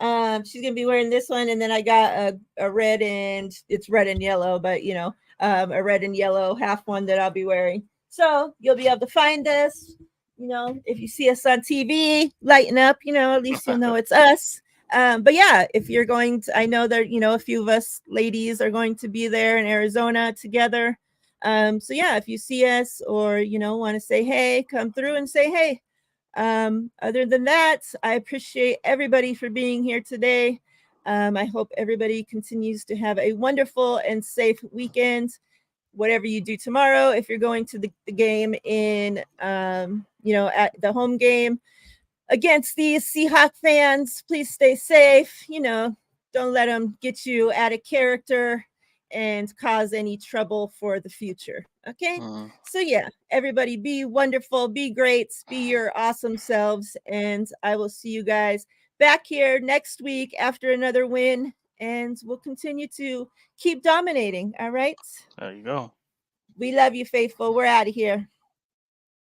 She's gonna be wearing this one, and then I got a red, and it's red and yellow, but you know, a red and yellow half one that I'll be wearing. So you'll be able to find us. You know, if you see us on TV, lighten up. You know, at least you'll know it's us. But yeah, if you're going to, I know that you know a few of us ladies are going to be there in Arizona together. So yeah, if you see us or you know want to say hey, come through and say hey. Other than that, I appreciate everybody for being here today. I hope everybody continues to have a wonderful and safe weekend. Whatever you do tomorrow, if you're going to the game in, you know, at the home game against these Seahawks fans, please stay safe. You know, don't let them get you out of character and cause any trouble for the future. Okay. So, yeah, everybody be wonderful, be great, be your awesome selves. And I will see you guys back here next week after another win. And we'll continue to keep dominating. All right. There you go. We love you, faithful. We're out of here.